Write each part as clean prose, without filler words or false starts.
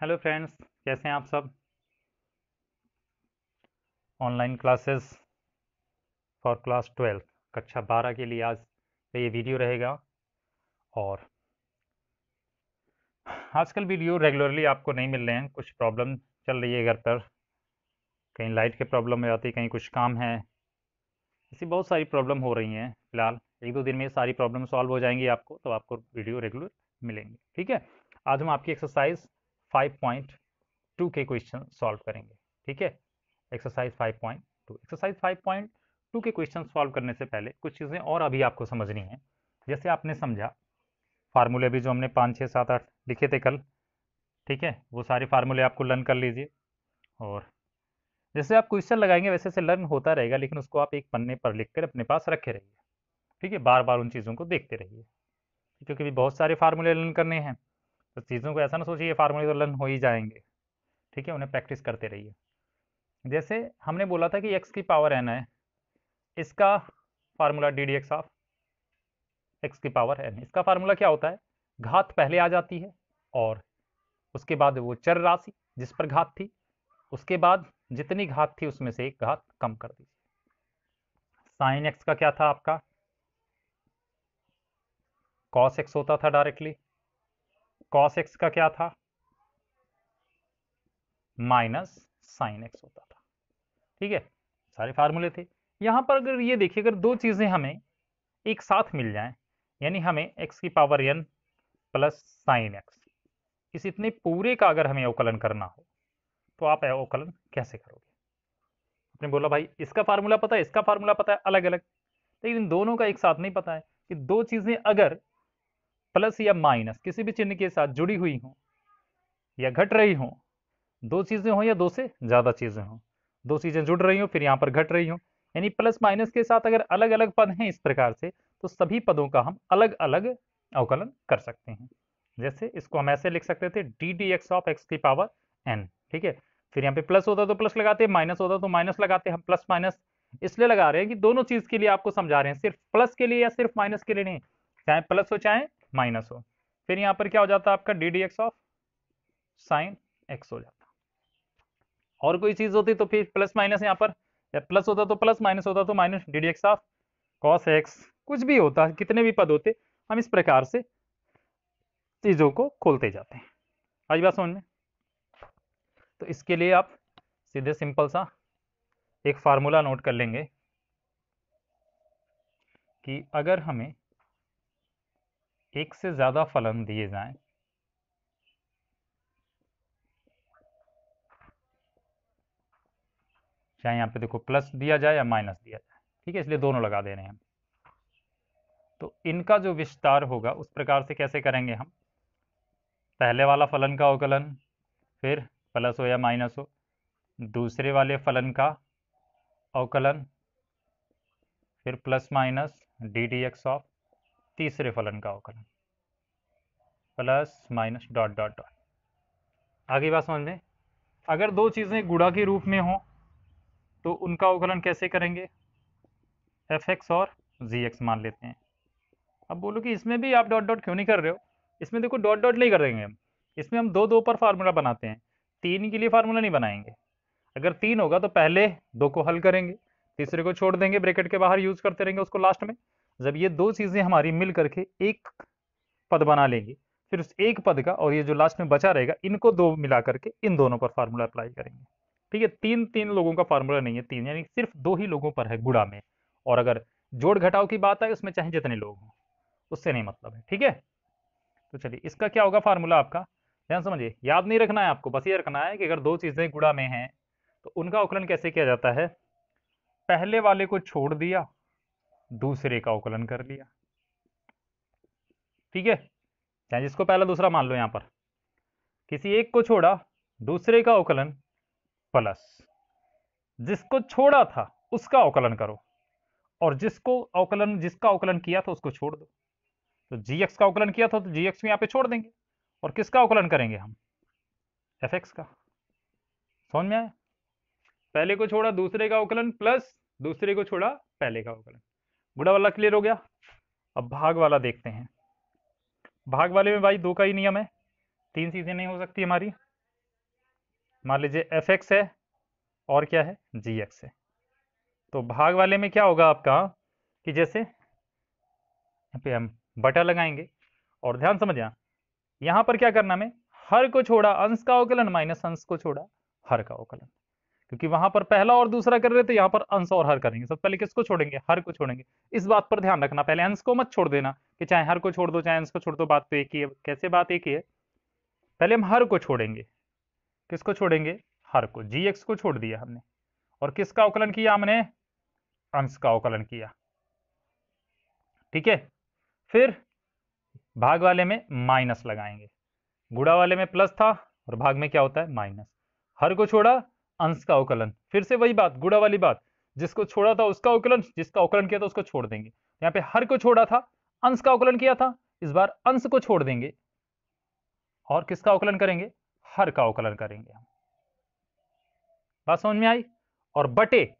Hello friends, कैसे हैं आप सब। ऑनलाइन क्लासेस फॉर क्लास 12 कक्षा 12 के लिए आज ये वीडियो रहेगा। और आजकल वीडियो रेगुलरली आपको नहीं मिल रहे हैं, कुछ प्रॉब्लम चल रही है घर पर। कहीं लाइट की प्रॉब्लम हो जाती है, कहीं कुछ काम है, ऐसी बहुत सारी प्रॉब्लम हो रही हैं। फिलहाल एक दो दिन में ये सारी प्रॉब्लम सॉल्व हो जाएंगी आपको, तो आपको वीडियो रेगुलर मिलेंगे। ठीक है, आज हम आपकी एक्सरसाइज 5.2 के क्वेश्चन सॉल्व करेंगे। ठीक है, एक्सरसाइज 5.2। एक्सरसाइज 5.2 के क्वेश्चन सॉल्व करने से पहले कुछ चीज़ें और अभी आपको समझनी है। जैसे आपने समझा, फार्मूले भी जो हमने 5 6 7 8 लिखे थे कल, ठीक है, वो सारे फार्मूले आपको लर्न कर लीजिए। और जैसे आप क्वेश्चन लगाएंगे वैसे से लर्न होता रहेगा, लेकिन उसको आप एक पन्ने पर लिख कर अपने पास रखे रहिए। ठीक है, बार बार उन चीज़ों को देखते रहिए, क्योंकि भी बहुत सारे फार्मूले लर्न करने हैं। तो चीज़ों को ऐसा ना सोचिए ये फार्मूले तो लर्न हो ही जाएंगे। ठीक है, उन्हें प्रैक्टिस करते रहिए। जैसे हमने बोला था कि एक्स की पावर एन है, इसका formula D d x of x की पावर एन। इसका फार्मूला क्या होता है, घात पहले आ जाती है और उसके बाद वो चर राशि जिस पर घात थी, उसके बाद जितनी घात थी उसमें से एक घात कम कर दीजिए। साइन एक्स का क्या था आपका, कॉस एक्स होता था डायरेक्टली। कॉस एक्स का क्या था, माइनस साइन एक्स होता था। ठीक है, सारे फार्मूले थे। यहां पर अगर ये देखिए, अगर दो चीजें हमें एक साथ मिल जाएं, यानी हमें एक्स की power n plus sine x, इस इतने पूरे का अगर हमें अवकलन करना हो, तो आप अवकलन कैसे करोगे। आपने बोला भाई इसका फार्मूला पता है, इसका फार्मूला पता है, अलग अलग, लेकिन इन दोनों का एक साथ नहीं पता है। कि दो चीजें अगर प्लस या माइनस किसी भी चिन्ह के साथ जुड़ी हुई हों या घट रही हों, दो चीजें हों या दो से ज्यादा चीजें हों, दो चीजें जुड़ रही हों फिर यहाँ पर घट रही हों, यानी प्लस माइनस के साथ अगर अलग अलग पद हैं इस प्रकार से, तो सभी पदों का हम अलग अलग अवकलन कर सकते हैं। जैसे इसको हम ऐसे लिख सकते थे, D d x of x की पावर एन। ठीक है, फिर यहाँ पे प्लस होता तो प्लस लगाते, माइनस होता तो माइनस लगाते। हम प्लस माइनस इसलिए लगा रहे हैं कि दोनों चीज के लिए आपको समझा रहे हैं, सिर्फ प्लस के लिए या सिर्फ माइनस के लिए नहीं, चाहे प्लस हो चाहे माइनस हो। फिर यहाँ पर क्या हो जाता है आपका, D d x of sine x हो जाता। और कोई चीज होती तो फिर प्लस माइनस यहाँ पर, या प्लस होता तो प्लस, माइनस होता तो minus, D d x of cos x, कुछ भी होता, कितने भी पद होते, हम इस प्रकार से चीजों को खोलते जाते हैं। आज बात समझ में। तो इसके लिए आप सीधे सिंपल सा एक फार्मूला नोट कर लेंगे कि अगर हमें एक से ज्यादा फलन दिए जाएं, चाहे यहाँ पे देखो प्लस दिया जाए या माइनस दिया जाए, ठीक है, इसलिए दोनों लगा दे रहे हैं हम, तो इनका जो विस्तार होगा उस प्रकार से कैसे करेंगे हम, पहले वाला फलन का अवकलन, फिर प्लस हो या माइनस हो, दूसरे वाले फलन का अवकलन, फिर plus minus D d x of तीसरे फलन का अवकलन, plus minus dot dot dot. आगे बात समझ में। अगर दो चीजें गुणा के रूप में हो तो उनका अवकलन कैसे करेंगे, एफ एक्स और जी एक्स मान लेते हैं। अब बोलो कि इसमें भी आप डॉट डॉट क्यों नहीं कर रहे हो, इसमें देखो डॉट डॉट नहीं करेंगे हम, इसमें हम दो दो पर फार्मूला बनाते हैं, तीन के लिए फार्मूला नहीं बनाएंगे। अगर तीन होगा तो पहले दो को हल करेंगे, तीसरे को छोड़ देंगे, ब्रैकेट के बाहर यूज करते रहेंगे उसको लास्ट में। जब ये दो चीजें हमारी मिल करके एक पद बना लेंगी, फिर उस एक पद का और ये जो लास्ट में बचा रहेगा, इनको दो मिला करके इन दोनों पर फार्मूला अप्लाई करेंगे। ठीक है, तीन तीन लोगों का फार्मूला नहीं है, तीन यानी सिर्फ दो ही लोगों पर है गुणा में। और अगर जोड़ घटाव की बात आए उसमें चाहे जितने लोग हों, उससे नहीं मतलब है। ठीक है, तो चलिए इसका क्या होगा फार्मूला आपका, ध्यान समझिए, याद नहीं रखना है आपको, बस ये रखना है कि अगर दो चीजें गुणा में हैं तो उनका अवकलन कैसे किया जाता है, पहले वाले को छोड़ दिया, दूसरे का अवकलन कर लिया। ठीक है, चाहे जिसको पहला दूसरा मान लो, यहां पर किसी एक को छोड़ा, दूसरे का अवकलन, प्लस जिसको छोड़ा था उसका अवकलन करो, और जिसका अवकलन किया था उसको छोड़ दो। तो जी एक्स का अवकलन किया था तो जी एक्स को यहाँ पे छोड़ देंगे, और किसका अवकलन करेंगे हम, एफ एक्स का। समझ में आया, पहले को छोड़ा दूसरे का अवकलन, प्लस दूसरे को छोड़ा पहले का अवकलन। गुणा वाला क्लियर हो गया। अब भाग वाला देखते हैं। भाग वाले में भाई दो का ही नियम है, तीन चीजें नहीं हो सकती हमारी। मान लीजिए एफ एक्स है और क्या है जी एक्स है। तो भाग वाले में क्या होगा आपका कि जैसे यहाँ पे हम बटा लगाएंगे और ध्यान समझिए यहाँ पर क्या करना हमें, हर को छोड़ा अंश का अवकलन माइनस अंश को छोड़ा हर का अवकलन, क्योंकि वहां पर पहला और दूसरा कर रहे थे, यहाँ पर अंश और हर करेंगे। सबसे पहले किसको छोड़ेंगे, हर को छोड़ेंगे। इस बात पर ध्यान रखना, पहले अंश को मत छोड़ देना कि चाहे हर को छोड़ दो चाहे अंश को छोड़ दो, बात तो एक ही है। कैसे बात एक ही है, पहले हम हर को छोड़ेंगे। किसको छोड़ेंगे, हर को, जी एक्स को छोड़ दिया हमने, और किसका अवकलन किया हमने, अंश का अवकलन किया। ठीक है, फिर भाग वाले में माइनस लगाएंगे, गुणा वाले में प्लस था और भाग में क्या होता है माइनस। हर को छोड़ा अंश का अवकलन, फिर से वही बात गुणा वाली बात, जिसको छोड़ा था उसका अवकलन, जिसका अवकलन किया था उसको छोड़ देंगे। यहाँ पे हर को छोड़ा था, अंश का अवकलन किया था, इस बार अंश को छोड़ देंगे और किसका अवकलन करेंगे, हर का अवकलन करेंगे हम। बात समझ में आई। और बटे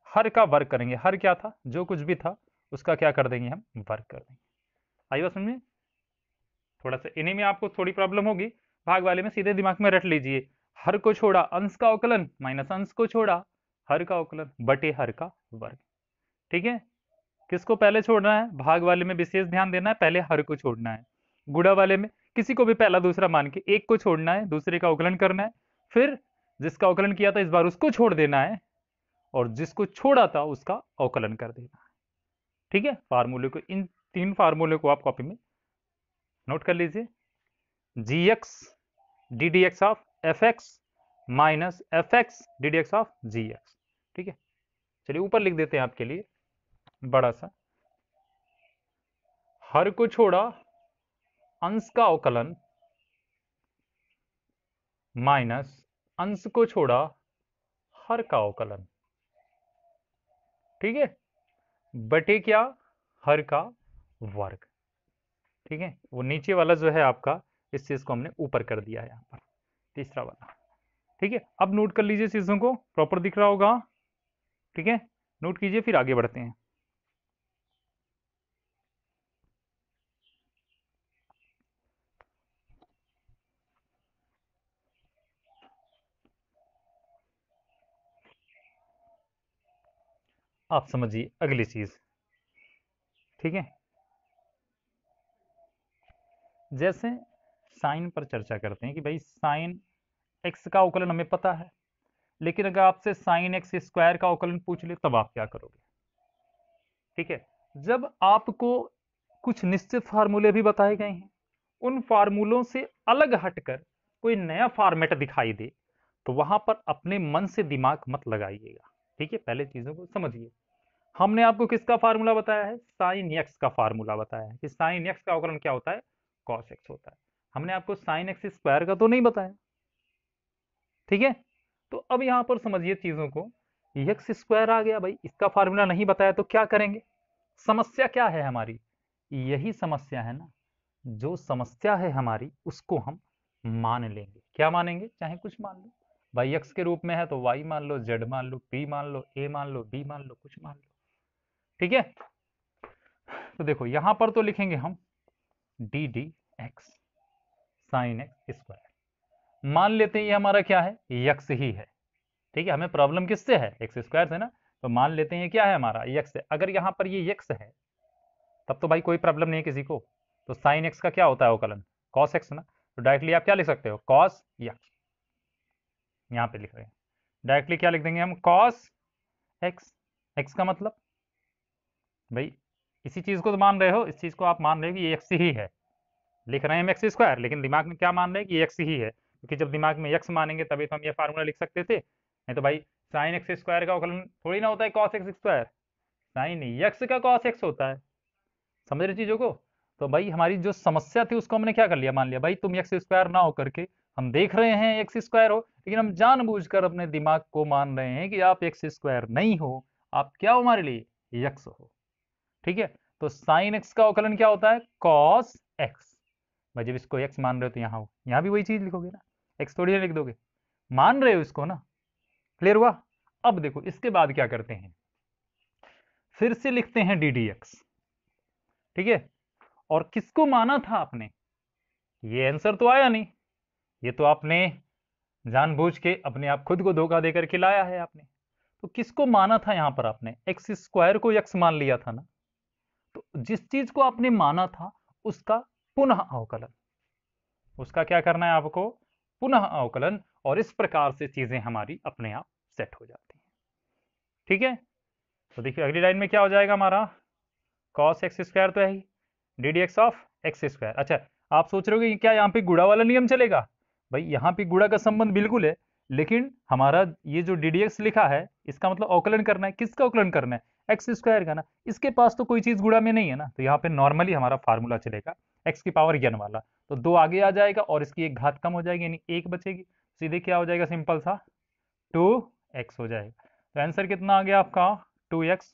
हर का वर्ग करेंगे, हर क्या था, जो कुछ भी था उसका क्या कर देंगे हम, वर्ग कर देंगे। आई बात समझ में। थोड़ा सा इन्हीं में आपको थोड़ी प्रॉब्लम होगी, भाग वाले में सीधे दिमाग में रट लीजिए, हर को छोड़ा अंश का अवकलन माइनस अंश को छोड़ा हर का अवकलन बटे हर का वर्ग। ठीक है, किसको पहले छोड़ना है, भाग वाले में विशेष ध्यान देना है, पहले हर को छोड़ना है। गुणा वाले में किसी को भी पहला दूसरा मान के एक को छोड़ना है, दूसरे का अवकलन करना है, फिर जिसका अवकलन किया था इस बार उसको छोड़ देना है और जिसको छोड़ा था उसका अवकलन कर देना है। ठीक है, फार्मूले को, इन तीन फार्मूले को आप कॉपी में नोट कर लीजिए, g x d d x of f x minus f x d d x of g x. ठीक है, चलिए ऊपर लिख देते हैं आपके लिए बड़ा सा, हर को छोड़ा अंश का अवकलन माइनस अंश को छोड़ा हर का अवकलन। ठीक है, बटे क्या, हर का वर्ग। ठीक है, वो नीचे वाला जो है आपका, इस चीज को हमने ऊपर कर दिया है यहाँ पर, तीसरा वाला। ठीक है, अब नोट कर लीजिए चीजों को, प्रॉपर दिख रहा होगा। ठीक है, नोट कीजिए फिर आगे बढ़ते हैं। आप समझिए अगली चीज। ठीक है, जैसे साइन पर चर्चा करते हैं कि भाई साइन एक्स का अवकलन हमें पता है, लेकिन अगर आपसे साइन एक्स स्क्वायर का अवकलन पूछ ले तब आप क्या करोगे। ठीक है, जब आपको कुछ निश्चित फार्मूले भी बताए गए हैं, उन फार्मूलों से अलग हटकर कोई नया फॉर्मेट दिखाई दे तो वहां पर अपने मन से दिमाग मत लगाइएगा। ठीक है, पहले चीजों को समझिए। हमने आपको किसका फार्मूला बताया है, साइन एक्स का फार्मूला बताया है कि साइन एक्स का अवकलन क्या होता है, कॉस एक्स होता है। हमने आपको साइन एक्स स्क्वायर का तो नहीं बताया। ठीक है, तो अब यहां पर समझिए चीजों को, एक्स स्क्वायर आ गया भाई, इसका फार्मूला नहीं बताया तो क्या करेंगे। समस्या क्या है हमारी, यही समस्या है ना, जो समस्या है हमारी उसको हम मान लेंगे। क्या मानेंगे, चाहे कुछ मान लो, भाई एक्स के रूप में है तो वाई मान लो, जेड मान लो, पी मान लो, ए मान लो, बी मान लो, कुछ मान लो। ठीक है, तो देखो यहां पर तो लिखेंगे हम D d x sine x square, मान लेते हैं ये हमारा क्या है, यक्स ही है। ठीक है, हमें प्रॉब्लम किससे है, एक्स स्क्वायर से ना, तो मान लेते हैं क्या है हमारा, यक्स है। अगर यहाँ पर ये यक्स है तब तो भाई कोई प्रॉब्लम नहीं है किसी को, तो साइन एक्स का क्या होता है अवकलन, कॉस एक्स ना, तो डायरेक्टली आप क्या लिख सकते हो, कॉस एक्स। यहाँ पे लिख रहे हैं डायरेक्टली क्या लिख देंगे हम, कॉस एक्स। एक्स का मतलब भाई इसी चीज को तो मान रहे हो, इस चीज को आप मान रहे हो कि ये एक्स ही है, लिख रहे हैं हम एक्स स्क्वायर, लेकिन दिमाग में क्या मान रहे हैं कि ये एक्स ही है, क्योंकि जब दिमाग में एक्स मानेंगे तभी तो हम ये फार्मूला लिख सकते थे। नहीं तो भाई साइन एक्स स्क्वायर का अवकलन थोड़ी ना होता है cos x square, sign x का कॉस एक्स होता है। समझ रहे चीजों को। तो भाई हमारी जो समस्या थी उसको हमने क्या कर लिया, मान लिया भाई तुम एक्स स्क्वायर ना हो करके, हम देख रहे हैं एक्स स्क्वायर हो, लेकिन हम जानबूझकर अपने दिमाग को मान रहे हैं कि आप एक्स स्क्वायर नहीं हो, आप क्या हो हमारे लिए, एक्स हो। ठीक है, तो साइन एक्स का अवकलन क्या होता है, कॉस एक्स। भाई जब इसको एक्स मान रहे हो तो यहाँ भी वही चीज लिखोगे ना, एक्स थोड़ी ना लिख दोगे, मान रहे हो इसको ना। क्लियर हुआ। अब देखो इसके बाद क्या करते हैं, फिर से लिखते हैं डी डी एक्स। ठीक है, और किसको माना था आपने, ये आंसर तो आया नहीं, ये तो आपने जानबूझ के अपने आप खुद को धोखा देकर के लाया है आपने। तो किसको माना था यहाँ पर आपने? एक्स स्क्वायर को यक्स मान लिया था ना। तो जिस चीज को आपने माना था उसका पुनः अवकलन, उसका क्या करना है आपको? पुनः अवकलन। और इस प्रकार से चीजें हमारी अपने आप सेट हो जाती हैं। ठीक है, तो देखिए अगली लाइन में क्या हो जाएगा हमारा? कॉस एक्स स्क्वायर तो है ही, d d x of x square. अच्छा, आप सोच रहे हो कि क्या यहाँ पे गुणा वाला नियम चलेगा? भाई यहाँ पे गुणा का संबंध बिल्कुल है, लेकिन हमारा ये जो डी डी एक्स लिखा है इसका मतलब अवकलन करना है। किसका अवकलन करना है? एक्स स्क्वायर का ना। इसके पास तो कोई चीज गुणा में नहीं है ना, तो यहाँ पे नॉर्मली हमारा फार्मूला चलेगा एक्स की पावर n वाला। तो 2 आगे आ जाएगा और इसकी एक घात कम हो जाएगी, यानी 1 बचेगी। सीधे क्या हो जाएगा? सिंपल सा 2x हो जाएगा। तो आंसर कितना आ गया आपका? 2x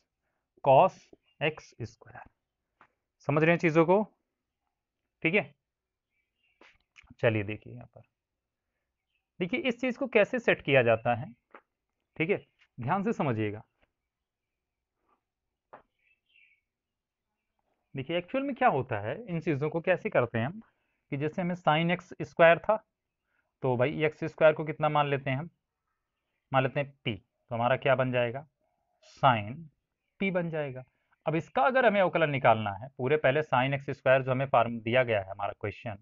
cos x square. समझ रहे हैं चीजों को? ठीक है, चलिए देखिए यहाँ पर, देखिए इस चीज को कैसे सेट किया जाता है। ठीक है, ध्यान से समझिएगा। देखिए एक्चुअल में क्या होता है, इन चीजों को कैसे करते हैं हम, कि जैसे हमें साइन एक्स स्क्वायर था, तो भाई एक्स स्क्वायर को कितना मान लेते हैं हम? मान लेते हैं p। तो हमारा क्या बन जाएगा? साइन p बन जाएगा। अब इसका अगर हमें अवकलन निकालना है, पूरे पहले साइन एक्स स्क्वायर जो हमें फॉर्म दिया गया है, हमारा क्वेश्चन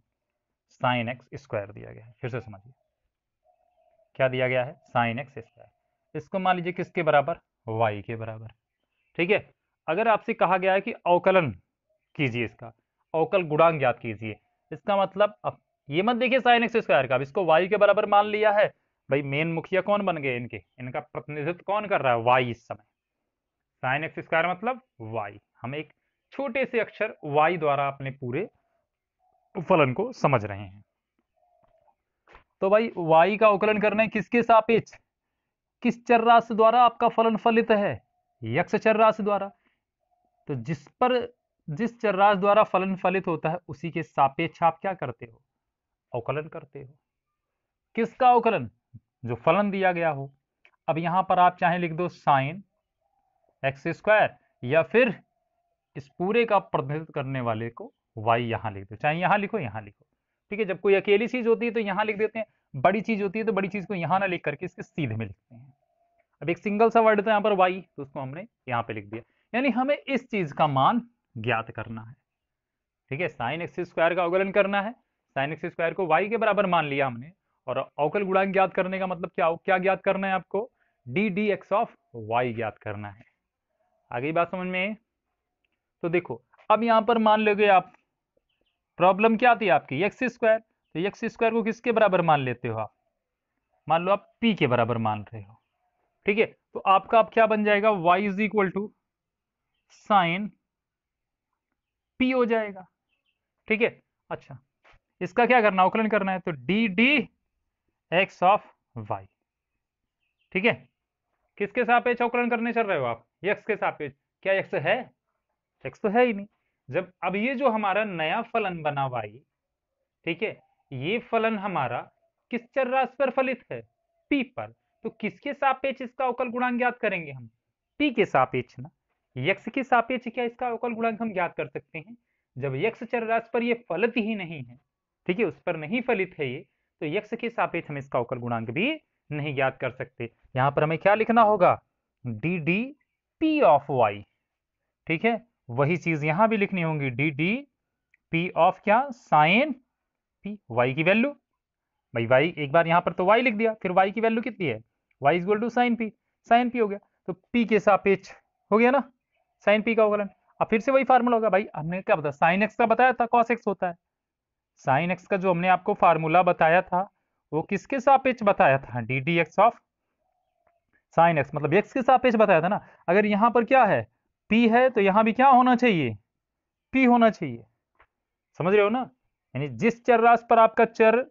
साइन एक्स स्क्वायर दिया गया है, फिर से समझिए क्या दिया गया है? Sine x square. इसको मान लीजिए किसके बराबर? y के बराबर। ठीक है, अगर आपसे कहा गया है कि अवकलन कीजिए, इसका अवकल गुणांक ज्ञात कीजिए, इसका मतलब अब ये मत देखिए साइन एक्स स्क्वायर का, अब इसको y के बराबर मान लिया है। भाई मेन मुखिया कौन बन गए इनके? इनका प्रतिनिधित्व कौन कर रहा है? y इस समय। साइन एक्स स्क्वायर मतलब y। हम एक छोटे से अक्षर y द्वारा अपने पूरे फलन को समझ रहे हैं। तो भाई y का अवकलन करना है किसके सापेक्ष? किस चर राशि द्वारा आपका फलन फलित है? यक्ष चर राशि द्वारा। तो जिस चर राशि द्वारा फलन फलित होता है उसी के सापेक्ष आप क्या करते हो? अवकलन करते हो। किसका अवकलन? जो फलन दिया गया हो। अब यहां पर आप चाहे लिख दो साइन एक्स स्क्वायर, या फिर इस पूरे का प्रतिनिधित्व करने वाले को y यहां लिख दो, चाहे यहां लिखो यहां लिखो। ठीक है, जब कोई अकेली चीज होती है तो यहां लिख देते हैं, बड़ी चीज होती है तो बड़ी चीज को यहां ना लिख करके इसके सीधे में लिखते हैं। अब एक सिंगल सा वर्ड था यहाँ पर y, तो उसको हमने यहाँ पे लिख दिया। यानी हमें इस चीज का मान ज्ञात करना है। ठीक है, साइन एक्स स्क्वायर का अवकलन करना है, साइन एक्स स्क्वायर को y के बराबर मान लिया हमने, और अवकल गुणांक ज्ञात करने का मतलब क्या क्या ज्ञात करना है आपको? D d x of y ज्ञात करना है। आगे बात समझ में? तो देखो अब यहां पर मान लोगे आप, प्रॉब्लम क्या थी आपकी? X square. तो एक्स स्क्वायर को किसके बराबर मान लेते हो आप? मान लो आप p के बराबर मान रहे हो। ठीक है, तो आपका अब क्या बन जाएगा? y is equal to sine p हो जाएगा। ठीक है, अच्छा इसका क्या करना? अवकलन करना है, तो d d x of y. ठीक है, किसके सापेक्ष अवकलन करने चल रहे हो आप? एक्स के सापेक्ष। क्या एक्स है? एक्स तो है ही नहीं। जब अब ये जो हमारा नया फलन बना y, ठीक है, ये फलन हमारा किस चर राशि पर फलित है? p पर। तो किसके सापेक्ष इसका अवकल गुणांक ज्ञात करेंगे हम? p के सापेक्ष ना। x के सापेक्ष क्या इसका अवकल गुणांक हम ज्ञात कर सकते हैं? जब x चर राशि पर ये फलित ही नहीं है, ठीक है, उस पर नहीं फलित है ये, तो x के सापेक्ष हम इसका अवकल गुणांक भी नहीं ज्ञात कर सकते। यहां पर हमें क्या लिखना होगा? D d p of y। ठीक है, वही चीज यहां भी लिखनी होगी, डी डी p ऑफ क्या? Sine p। y की वैल्यू, भाई y एक बार यहां पर तो y लिख दिया, फिर y की वैल्यू कितनी है? y is equal to sine p। Sine p हो गया, तो p के सापेक्ष हो गया ना साइन p का अवकलन। अब फिर से वही फार्मूला होगा। भाई हमने क्या बताया? साइन x का बताया था कॉस x होता है। साइन x का जो हमने आपको फार्मूला बताया था वो किसके सापेक्ष बताया था? D d x of sign x, मतलब x के सापेक्ष बताया था ना। अगर यहां पर क्या है? p है, तो यहां भी क्या होना चाहिए? p होना चाहिए। समझ रहे हो ना? यानी जिस चर राशि पर आपका चर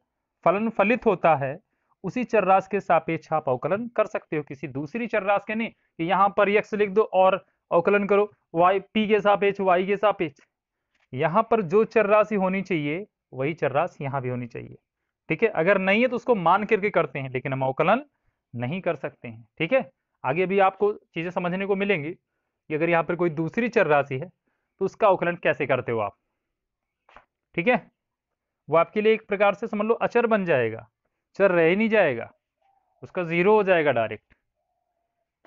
फलन फलित होता है उसी चर राशि के सापेक्ष आप अवकलन कर सकते हो, किसी दूसरी चर राशि के नहीं कि यहां पर x लिख दो और अवकलन करो y p के सापेक्ष y के सापेक्ष। यहां पर जो चर राशि होनी चाहिए वही चर राशि यहां भी होनी चाहिए। ठीक है, अगर नहीं है तो उसको मान करके करते हैं, लेकिन हम अवकलन नहीं कर सकते हैं। ठीक है, आगे भी आपको चीजें समझने को मिलेंगी कि अगर यहाँ पर कोई दूसरी चर राशि है तो उसका अवकलन कैसे करते हो आप। ठीक है, वो आपके लिए एक प्रकार से समझ लो अचर बन जाएगा। चर रह ही नहीं जाएगा, उसका जीरो हो जाएगा डायरेक्ट।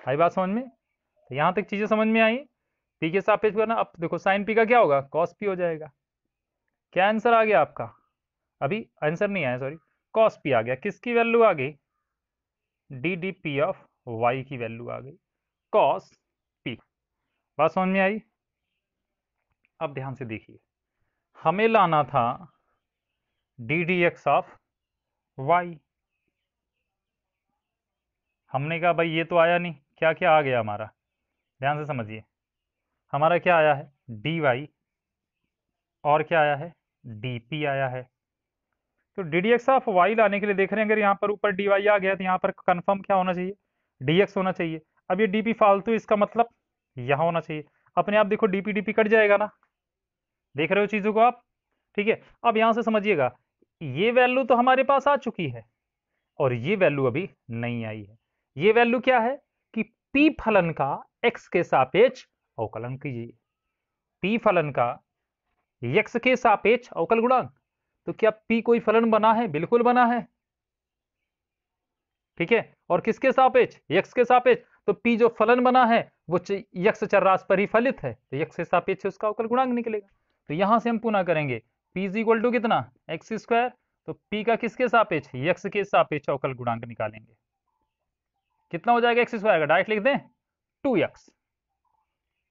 आई बात समझ में? तो यहां तक चीजें समझ में आई। पी के सापेक्ष करना, अब देखो साइन पी का क्या होगा, कॉस पी हो जाएगा। क्या आंसर आ गया आपका? अभी आंसर नहीं आया, सॉरी, कॉस पी आ गया। किसकी वैल्यू आ गई? D d p of y की वैल्यू आ गई, कॉस पी। बात समझ में आई? अब ध्यान से देखिए, हमें लाना था d d x of y. हमने कहा भाई ये तो आया नहीं, क्या क्या आ गया हमारा, ध्यान से समझिए। हमारा क्या आया है? डी वाई, और क्या आया है? डी पी आया है। तो d d x of y लाने के लिए देख रहे हैं, अगर यहाँ पर ऊपर डी वाई आ गया तो यहाँ पर कंफर्म क्या होना चाहिए? डी एक्स होना चाहिए। अब ये डी पी फालतू, इसका मतलब यहाँ होना चाहिए। अपने आप देखो डी पी कट जाएगा ना, देख रहे हो चीजों को आप? ठीक है, अब यहां से समझिएगा, ये वैल्यू तो हमारे पास आ चुकी है और ये वैल्यू अभी नहीं आई है। ये वैल्यू क्या है कि पी फलन का एक्स के सापेक्ष अवकलन कीजिए। पी फलन का एक्स के सापेक्ष अवकल गुणांक। तो क्या पी कोई फलन बना है? बिल्कुल बना है। ठीक है, और किसके सापेक्ष? एक्स के सापेक्ष। तो पी जो फलन बना है वो एक्स चरराशि पर ही फलित है, तो एक्स के सापेक्ष उसका अवकल गुणांक निकलेगा। तो यहां से हम पुनः करेंगे, पी इज इक्वल टू कितना? X square. तो पी का किसके सापेक्ष? एक्स के सापेक्ष अवकल गुणांक निकालेंगे, कितना हो जाएगा? एक्स स्क्वायर का डायरेक्ट लिख दें 2x।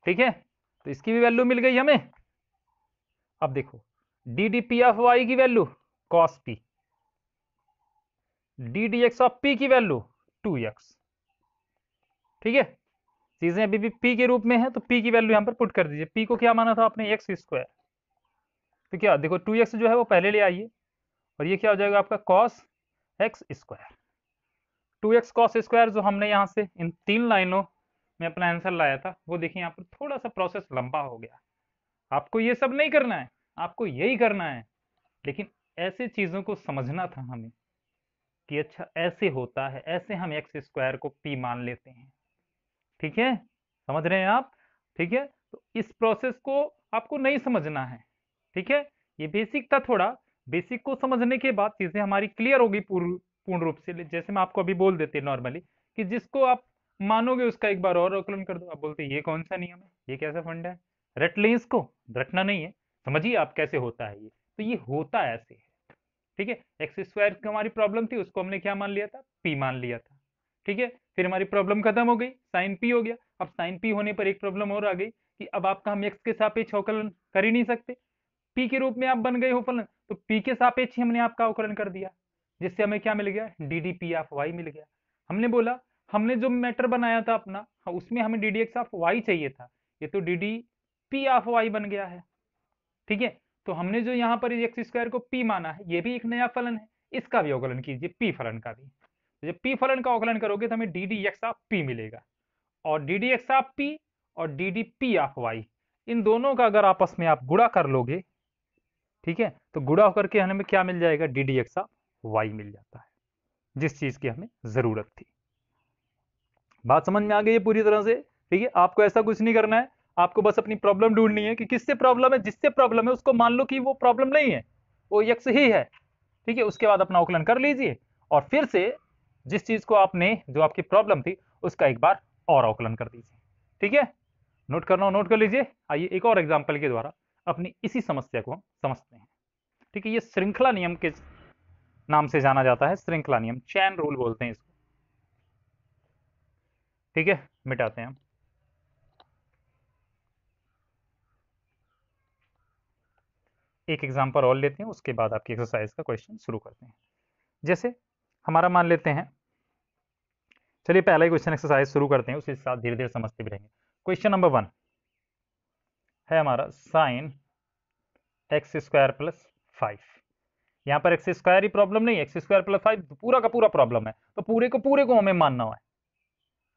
ठीक है, तो इसकी भी वैल्यू मिल गई हमें। अब देखो d d p of y की value cos p, d d x of p की वैल्यू 2x। ठीक है, चीजें अभी भी पी के रूप में है, तो पी की वैल्यू यहां पर पुट कर दीजिए। पी को क्या माना था आपने? X square. तो क्या देखो 2x जो है वो पहले ले आइए, और ये क्या हो जाएगा आपका? Cos x square. 2x cos square जो हमने यहाँ से इन 3 लाइनों में अपना आंसर लाया था, वो देखिए यहाँ पर थोड़ा सा प्रोसेस लंबा हो गया। आपको ये सब नहीं करना है, आपको यही करना है, लेकिन ऐसे चीजों को समझना था हमें कि अच्छा ऐसे होता है, ऐसे हम एक्स स्क्वायर को पी मान लेते हैं। ठीक है, समझ रहे हैं आप? ठीक है, तो इस प्रोसेस को आपको नहीं समझना है। ठीक है, ये बेसिक था थोड़ा, बेसिक को समझने के बाद चीजें हमारी क्लियर होगी पूर्ण रूप से। जैसे मैं आपको अभी बोल देते नॉर्मली कि जिसको आप मानोगे उसका एक बार और अवकलन कर दो। आप बोलते ये कौन सा नियम है, ये कैसा फंड है, रट लें इसको। रटना नहीं है, समझिए आप कैसे होता है ये। तो ये होता ऐसे है। ठीक है, एक्स स्क्वायर की हमारी प्रॉब्लम थी, उसको हमने क्या मान लिया था? पी मान लिया था। ठीक है, फिर हमारी प्रॉब्लम खत्म हो गई, साइन पी हो गया। अब साइन पी होने पर एक प्रॉब्लम और आ गई कि अब आपका हम एक्स के सापेक्ष अवकलन कर ही नहीं सकते, पी के रूप में आप बन गए हो फलन, तो पी के सापेक्ष ही हमने आपका अवकलन कर दिया, जिससे हमें क्या मिल गया? D d p of y मिल गया। हमने बोला, हमने जो मैटर बनाया था अपना, उसमें हमें d d x of y चाहिए था, ये तो d d p of y बन गया है। ठीक है, तो हमने जो यहाँ पर एक्स स्क्वायर को पी माना है, ये भी एक नया फलन है, इसका भी अवकलन कीजिए, पी फलन का भी। तो जब पी फलन का अवकलन करोगे तो हमें d d x of p मिलेगा, और d d x of p और d d p of y, इन दोनों का अगर आपस में आप गुणा कर लोगे, ठीक है, तो गुणा होकर के हमें क्या मिल जाएगा? D d x of y मिल जाता है, जिस चीज की हमें जरूरत थी। बात समझ में आ गई है पूरी तरह से? ठीक है, आपको ऐसा कुछ नहीं करना है, आपको बस अपनी प्रॉब्लम ढूंढनी है कि किससे प्रॉब्लम है। जिससे प्रॉब्लम है उसको मान लो कि वो प्रॉब्लम नहीं है, वो एक्स ही है। ठीक है, उसके बाद अपना अवकलन कर लीजिए, और फिर से जिस चीज को आपने, जो आपकी प्रॉब्लम थी, उसका एक बार और अवकलन कर दीजिए। ठीक है, नोट करना हो नोट कर लीजिए। आइए एक और एग्जाम्पल के द्वारा अपनी इसी समस्या को हम समझते हैं। ठीक है, ये श्रृंखला नियम के नाम से जाना जाता है, श्रृंखला नियम, चैन रूल बोलते हैं इसको। ठीक है, मिटाते हैं हम। एक एग्जांपल और लेते हैं, उसके बाद आपकी एक्सरसाइज का क्वेश्चन शुरू करते हैं। जैसे हमारा मान लेते हैं, चलिए पहला ही क्वेश्चन एक्सरसाइज शुरू करते हैं, उसके साथ धीरे धीरे समझते भी रहेंगे। क्वेश्चन नंबर 1 है हमारा साइन एक्स स्क्वायर प्लस 5। यहाँ पर एक्स स्क्वायर ही प्रॉब्लम नहीं है, एक्स स्क्वायर प्लस 5 पूरा का पूरा प्रॉब्लम है, तो पूरे को हमें मानना है।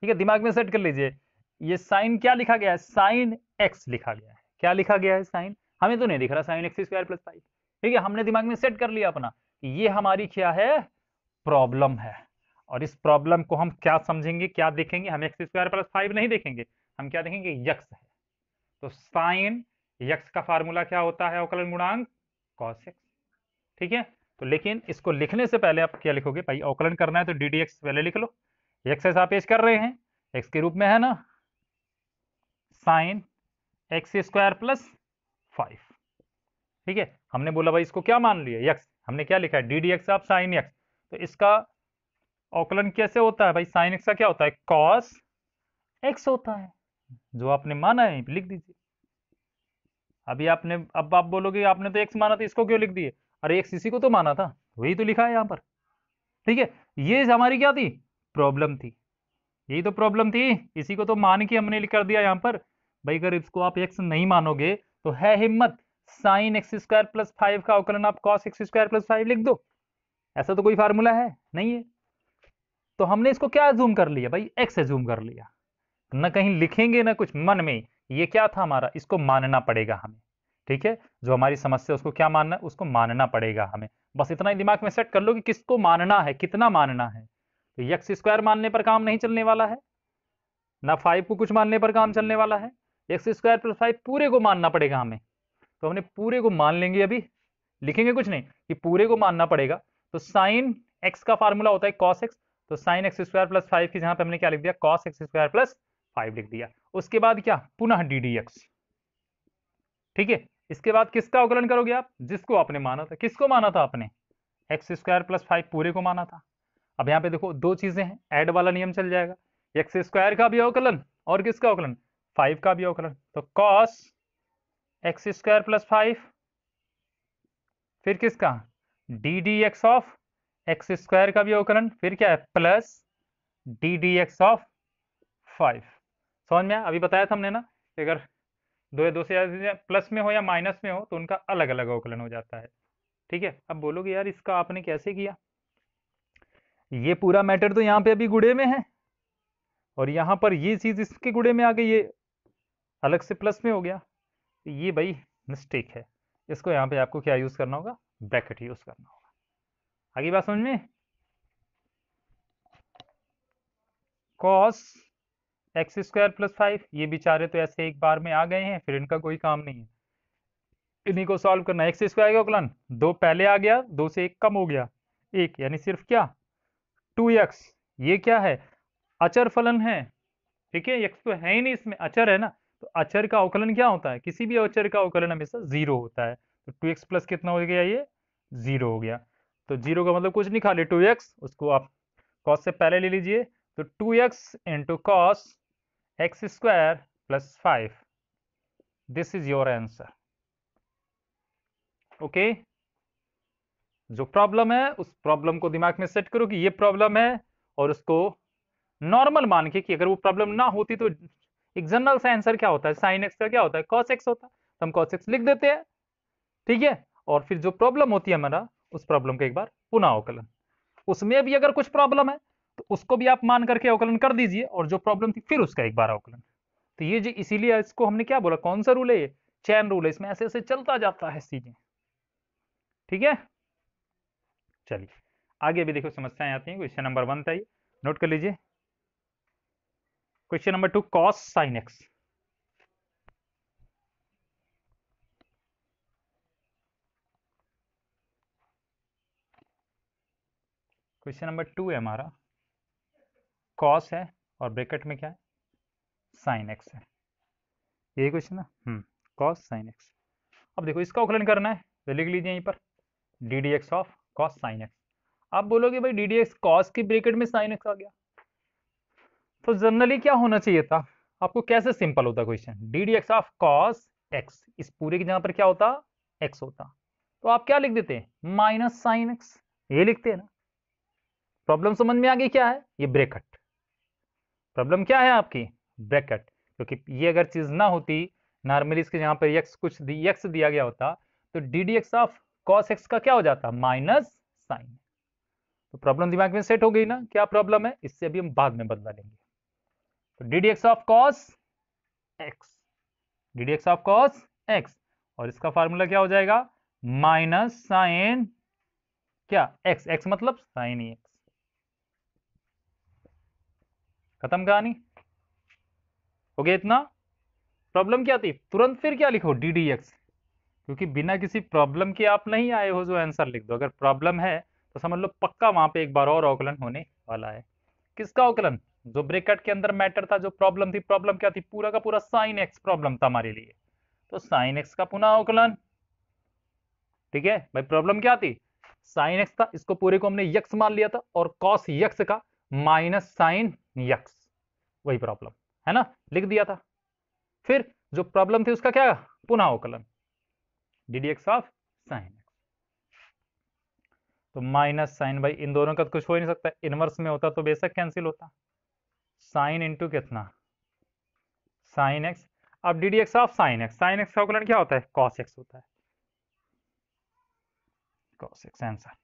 ठीक है, दिमाग में सेट कर लीजिए, ये साइन क्या लिखा गया है? साइन एक्स लिखा गया है। क्या लिखा गया है? साइन। हमें तो नहीं दिख रहा साइन एक्स स्क्वायर प्लस 5। ठीक है, हमने दिमाग में सेट कर लिया अपना कि ये हमारी क्या है? प्रॉब्लम है। और इस प्रॉब्लम को हम क्या समझेंगे, क्या देखेंगे? हम एक्स स्क्वायर प्लस 5 नहीं देखेंगे, हम क्या देखेंगे? यक्स है। तो साइन यक्स का फार्मूला क्या होता है? अवकलन गुणांक कॉस एक्स। ठीक है, तो लेकिन इसको लिखने से पहले आप क्या लिखोगे भाई, अवकलन करना है तो डी डी एक्स पहले लिख लो। एक्स ऐसा पेश कर रहे हैं, एक्स के रूप में है ना साइन एक्स स्क्वायर प्लस 5। ठीक है, हमने बोला भाई इसको क्या मान लिया एक्स, हमने क्या लिखा है d d x of sine x. तो इसका अवकलन कैसे होता है भाई, साइन एक्स का क्या होता है कॉस एक्स होता है, जो आपने माना है लिख दीजिए। अभी आपने, अब आप बोलोगे आपने तो एक्स माना था, इसको क्यों लिख दिए, अरे एक्स इसी को तो माना था, वही तो लिखा है यहाँ पर। ठीक है, ये हमारी क्या थी प्रॉब्लम थी, यही तो प्रॉब्लम थी, इसी को तो मान के हमने कर दिया यहाँ पर। भाई अगर इसको आप एक्स नहीं मानोगे तो है हिम्मत साइन एक्स स्क्वायर प्लस 5 का अवकलन आप कॉस एक्स स्क्वायर प्लस 5 लिख दो, ऐसा तो कोई फार्मूला है नहीं है। तो हमने इसको क्या जूम कर लिया भाई, एक्स जूम कर लिया, न कहीं लिखेंगे ना कुछ मन में, ये क्या था हमारा, इसको मानना पड़ेगा हमें। ठीक है, जो हमारी समस्या उसको क्या मानना है, उसको मानना पड़ेगा हमें, बस इतना ही दिमाग में सेट कर लो कि किसको मानना है, कितना मानना है। तो एक्स स्क्वायर मानने पर काम नहीं चलने वाला है, ना 5 को कुछ मानने पर काम चलने वाला है, एक्स स्क्वायर प्लस 5 पूरे को मानना पड़ेगा हमें। तो हमने पूरे को मान लेंगे, अभी लिखेंगे कुछ नहीं कि पूरे को मानना पड़ेगा। तो साइन एक्स का फार्मूला होता है कॉस एक्स, तो साइन एक्स स्क्वायर प्लस 5 की जहां पे हमने क्या लिख दिया कॉस एक्स स्क्वायर प्लस 5 लिख दिया। उसके बाद क्या पुनः डी डी एक्स। ठीक है, इसके बाद किसका अवकलन करोगे आप, जिसको आपने माना था, किसको माना था आपने एक्स स्क्वायर प्लस 5 पूरे को माना था। अब यहाँ पे देखो दो चीजें हैं, ऐड वाला नियम चल जाएगा, एक्स स्क्वायर का भी अवकलन और किसका अवकलन 5 का भी अवकलन। तो कॉस एक्स स्क्वायर प्लस 5 फिर किसका D d x of x square का भी अवकलन, फिर क्या है plus D d x of 5। समझ में आया, अभी बताया था हमने ना कि अगर दो या दो से ज्यादा प्लस में हो या माइनस में हो तो उनका अलग अलग अवकलन हो जाता है। ठीक है, अब बोलोगे यार इसका आपने कैसे किया, ये पूरा मैटर तो यहाँ पे अभी गुड़े में है और यहाँ पर ये चीज इसके गुड़े में आ गई, ये अलग से प्लस में हो गया, तो ये भाई मिस्टेक है, इसको यहाँ पे आपको क्या यूज करना होगा ब्रैकेट यूज करना होगा। आगे बात समझ में, कॉस एक्स स्क्वायर प्लस 5, ये बेचारे तो ऐसे एक बार में आ गए हैं, फिर इनका कोई काम नहीं है, इन्हीं को सॉल्व करना। एक्स स्क्वायर का अवकलन दो पहले आ गया, दो से एक कम हो गया एक, यानी सिर्फ क्या 2x, ये क्या है अचर फलन है। ठीक है, एक्स तो है ही नहीं इसमें, अचर है ना, तो अचर का अवकलन क्या होता है, किसी भी अचर का अवकलन हमेशा 0 होता है। तो 2x प्लस कितना हो गया, ये 0 हो गया। तो 0 का मतलब कुछ नहीं, खाली 2x, उसको आप cos से पहले ले लीजिए, तो 2x into cos x square plus 5, this is your answer. Okay, जो प्रॉब्लम है उस प्रॉब्लम को दिमाग में सेट करो कि ये प्रॉब्लम है, और उसको नॉर्मल मान के कि अगर वो प्रॉब्लम ना होती तो एक जनरल सा आंसर क्या होता है, साइन एक्स का क्या होता है कॉस एक्स होता है, तो हम कॉस एक्स लिख देते हैं। ठीक है, और फिर जो प्रॉब्लम होती है हमारा, उस प्रॉब्लम का एक बार पुनः अवकलन, उसमें भी अगर कुछ प्रॉब्लम है तो उसको भी आप मान करके अवकलन कर दीजिए, और जो प्रॉब्लम थी फिर उसका एक बार अवकलन। तो ये जो इसीलिए इसको हमने क्या बोला, कौन सा रूल है ये, चैन रूल है, इसमें ऐसे ऐसे चलता जाता है चीजें। ठीक है, चलिए आगे भी देखो समस्याएं आती हैं। क्वेश्चन नंबर 1 था ये, नोट कर लीजिए। Question number 2 cos sine x. Question number 2 है हमारा, कॉस है और ब्रैकेट में क्या है साइन एक्स है, यही क्वेश्चन ना, कॉस साइन एक्स। अब देखो इसका अवकलन करना है, तो लिख लीजिए यहीं पर D d x of cos sine x. आप बोलोगे भाई डी डी एक्स कॉस की ब्रैकेट में साइन एक्स आ गया, तो जनरली क्या होना चाहिए था, आपको कैसे सिंपल होता question, D d x of cos x, इस पूरे की जहां पर क्या होता एक्स होता, तो आप क्या लिख देते हैं माइनस साइन एक्स, ये लिखते हैं ना। प्रॉब्लम समझ में आ गई क्या है, ये ब्रैकेट, प्रॉब्लम क्या है आपकी ब्रैकेट, क्योंकि ये अगर चीज ना होती, नॉर्मली इसके जहां पर एक्स कुछ एक्स दिया गया होता, तो d d x of cos x का क्या हो जाता माइनस साइन। तो प्रॉब्लम दिमाग में सेट हो गई ना, क्या प्रॉब्लम है, इससे अभी हम बाद में बदला लेंगे। तो d d x of cos x, d d x of cos x, और इसका फार्मूला क्या हो जाएगा माइनस साइन क्या एक्स, एक्स मतलब साइन ही एक्स। खत्म कहानी, हो गया इतना। प्रॉब्लम क्या थी, तुरंत फिर क्या लिखो डी डी एक्स, क्योंकि बिना किसी प्रॉब्लम के आप नहीं आए हो जो आंसर लिख दो। अगर प्रॉब्लम है तो समझ लो पक्का वहां पे एक बार और अवकलन होने वाला है। किसका अवकलन? जो ब्रैकेट के अंदर मैटर था, जो प्रॉब्लम थी। प्रॉब्लम क्या थी? पूरा का पूरा साइन एक्स प्रॉब्लम था हमारे लिए, तो साइन एक्स का पुनः अवकलन। ठीक है भाई, प्रॉब्लम क्या थी? साइन एक्स था, इसको पूरे को हमने यक्स मान लिया था, और कॉस यक्स का माइनस साइन यक्स, वही प्रॉब्लम है ना, लिख दिया था। फिर जो प्रॉब्लम थी उसका क्या? पुनः अवकलन, D d x of sine x. तो माइनस साइन, भाई इन दोनों का तो कुछ हो ही नहीं सकता, इनवर्स में होता तो बेशक कैंसिल होता। साइन इंटू कितना? Sine x. अब d d x of sine x, sine x का अवकलन क्या होता है? कॉस एक्स होता है, कॉस एक्स आंसर।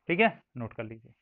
ठीक है, नोट कर लीजिए।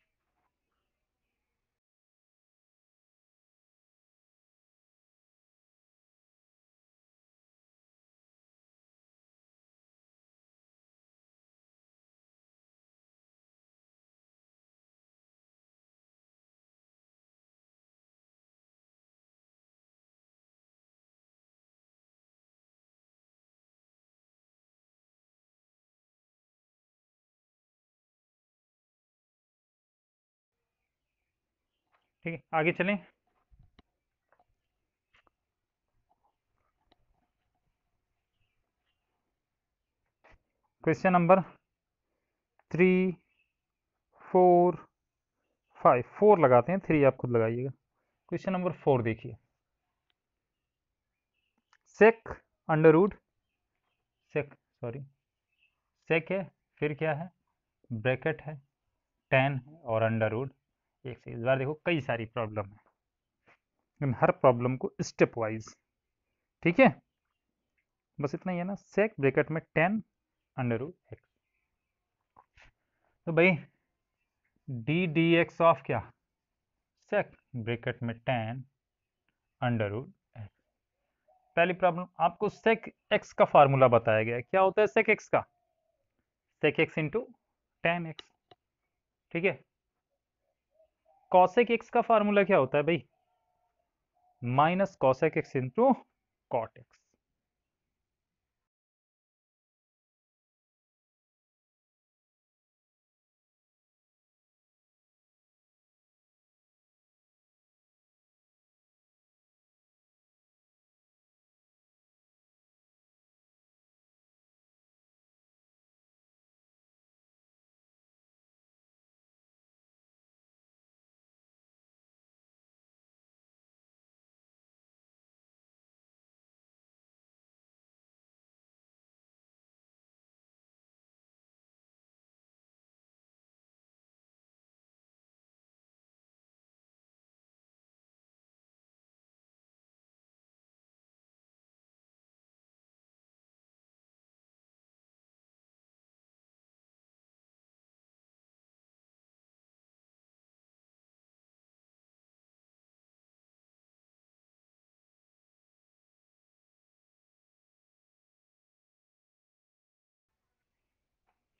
ठीक है, आगे चलें। क्वेश्चन नंबर 3, 4, 5, 4 लगाते हैं, 3 आप खुद लगाइएगा। क्वेश्चन नंबर 4 देखिए। सेक अंडर रूट, सेक सॉरी सेक है, फिर क्या है? ब्रैकेट है, टेन है, और अंडर रूट एक से। इस बार देखो कई सारी प्रॉब्लम है, लेकिन हर प्रॉब्लम को स्टेप वाइज। ठीक है, बस इतना ही है ना। सेक ब्रैकेट में टेन अंडर रूट एक्स, तो भाई डी डी एक्स ऑफ क्या? सेक ब्रैकेट में टेन अंडर रूट एक्स। पहली प्रॉब्लम, आपको सेक एक्स का फार्मूला बताया गया है। क्या होता है सेक एक्स का? Sec x into tan x. ठीक है, कॉसेक एक्स का फार्मूला क्या होता है भाई? Minus cosec x into cot x.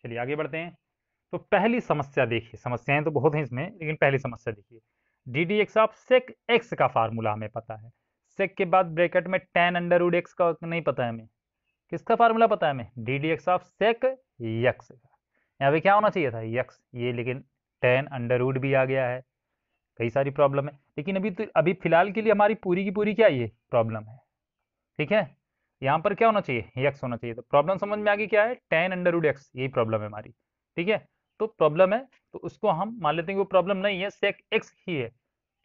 चलिए आगे बढ़ते हैं। तो पहली समस्या देखिए, समस्याएं तो बहुत हैं इसमें, लेकिन पहली समस्या देखिए। D d x of sec x का फार्मूला हमें पता है। सेक के बाद ब्रैकेट में टेन अंडर रूट एक्स का नहीं पता है हमें। किसका फार्मूला पता है हमें? D d x of sec x का। यहाँ पे क्या होना चाहिए था? यक्स, ये लेकिन टेन अंडर रूट भी आ गया है। कई सारी प्रॉब्लम है, लेकिन अभी फिलहाल के लिए हमारी पूरी की पूरी क्या ये प्रॉब्लम है। ठीक है, यहाँ पर क्या होना चाहिए? एक्स होना चाहिए। तो प्रॉब्लम समझ में आ गई क्या है? टेन अंडर रूट एक्स, यही प्रॉब्लम है हमारी। ठीक है, तो प्रॉब्लम है, तो उसको हम मान लेते हैं कि वो प्रॉब्लम नहीं है, सेक एक्स ही है।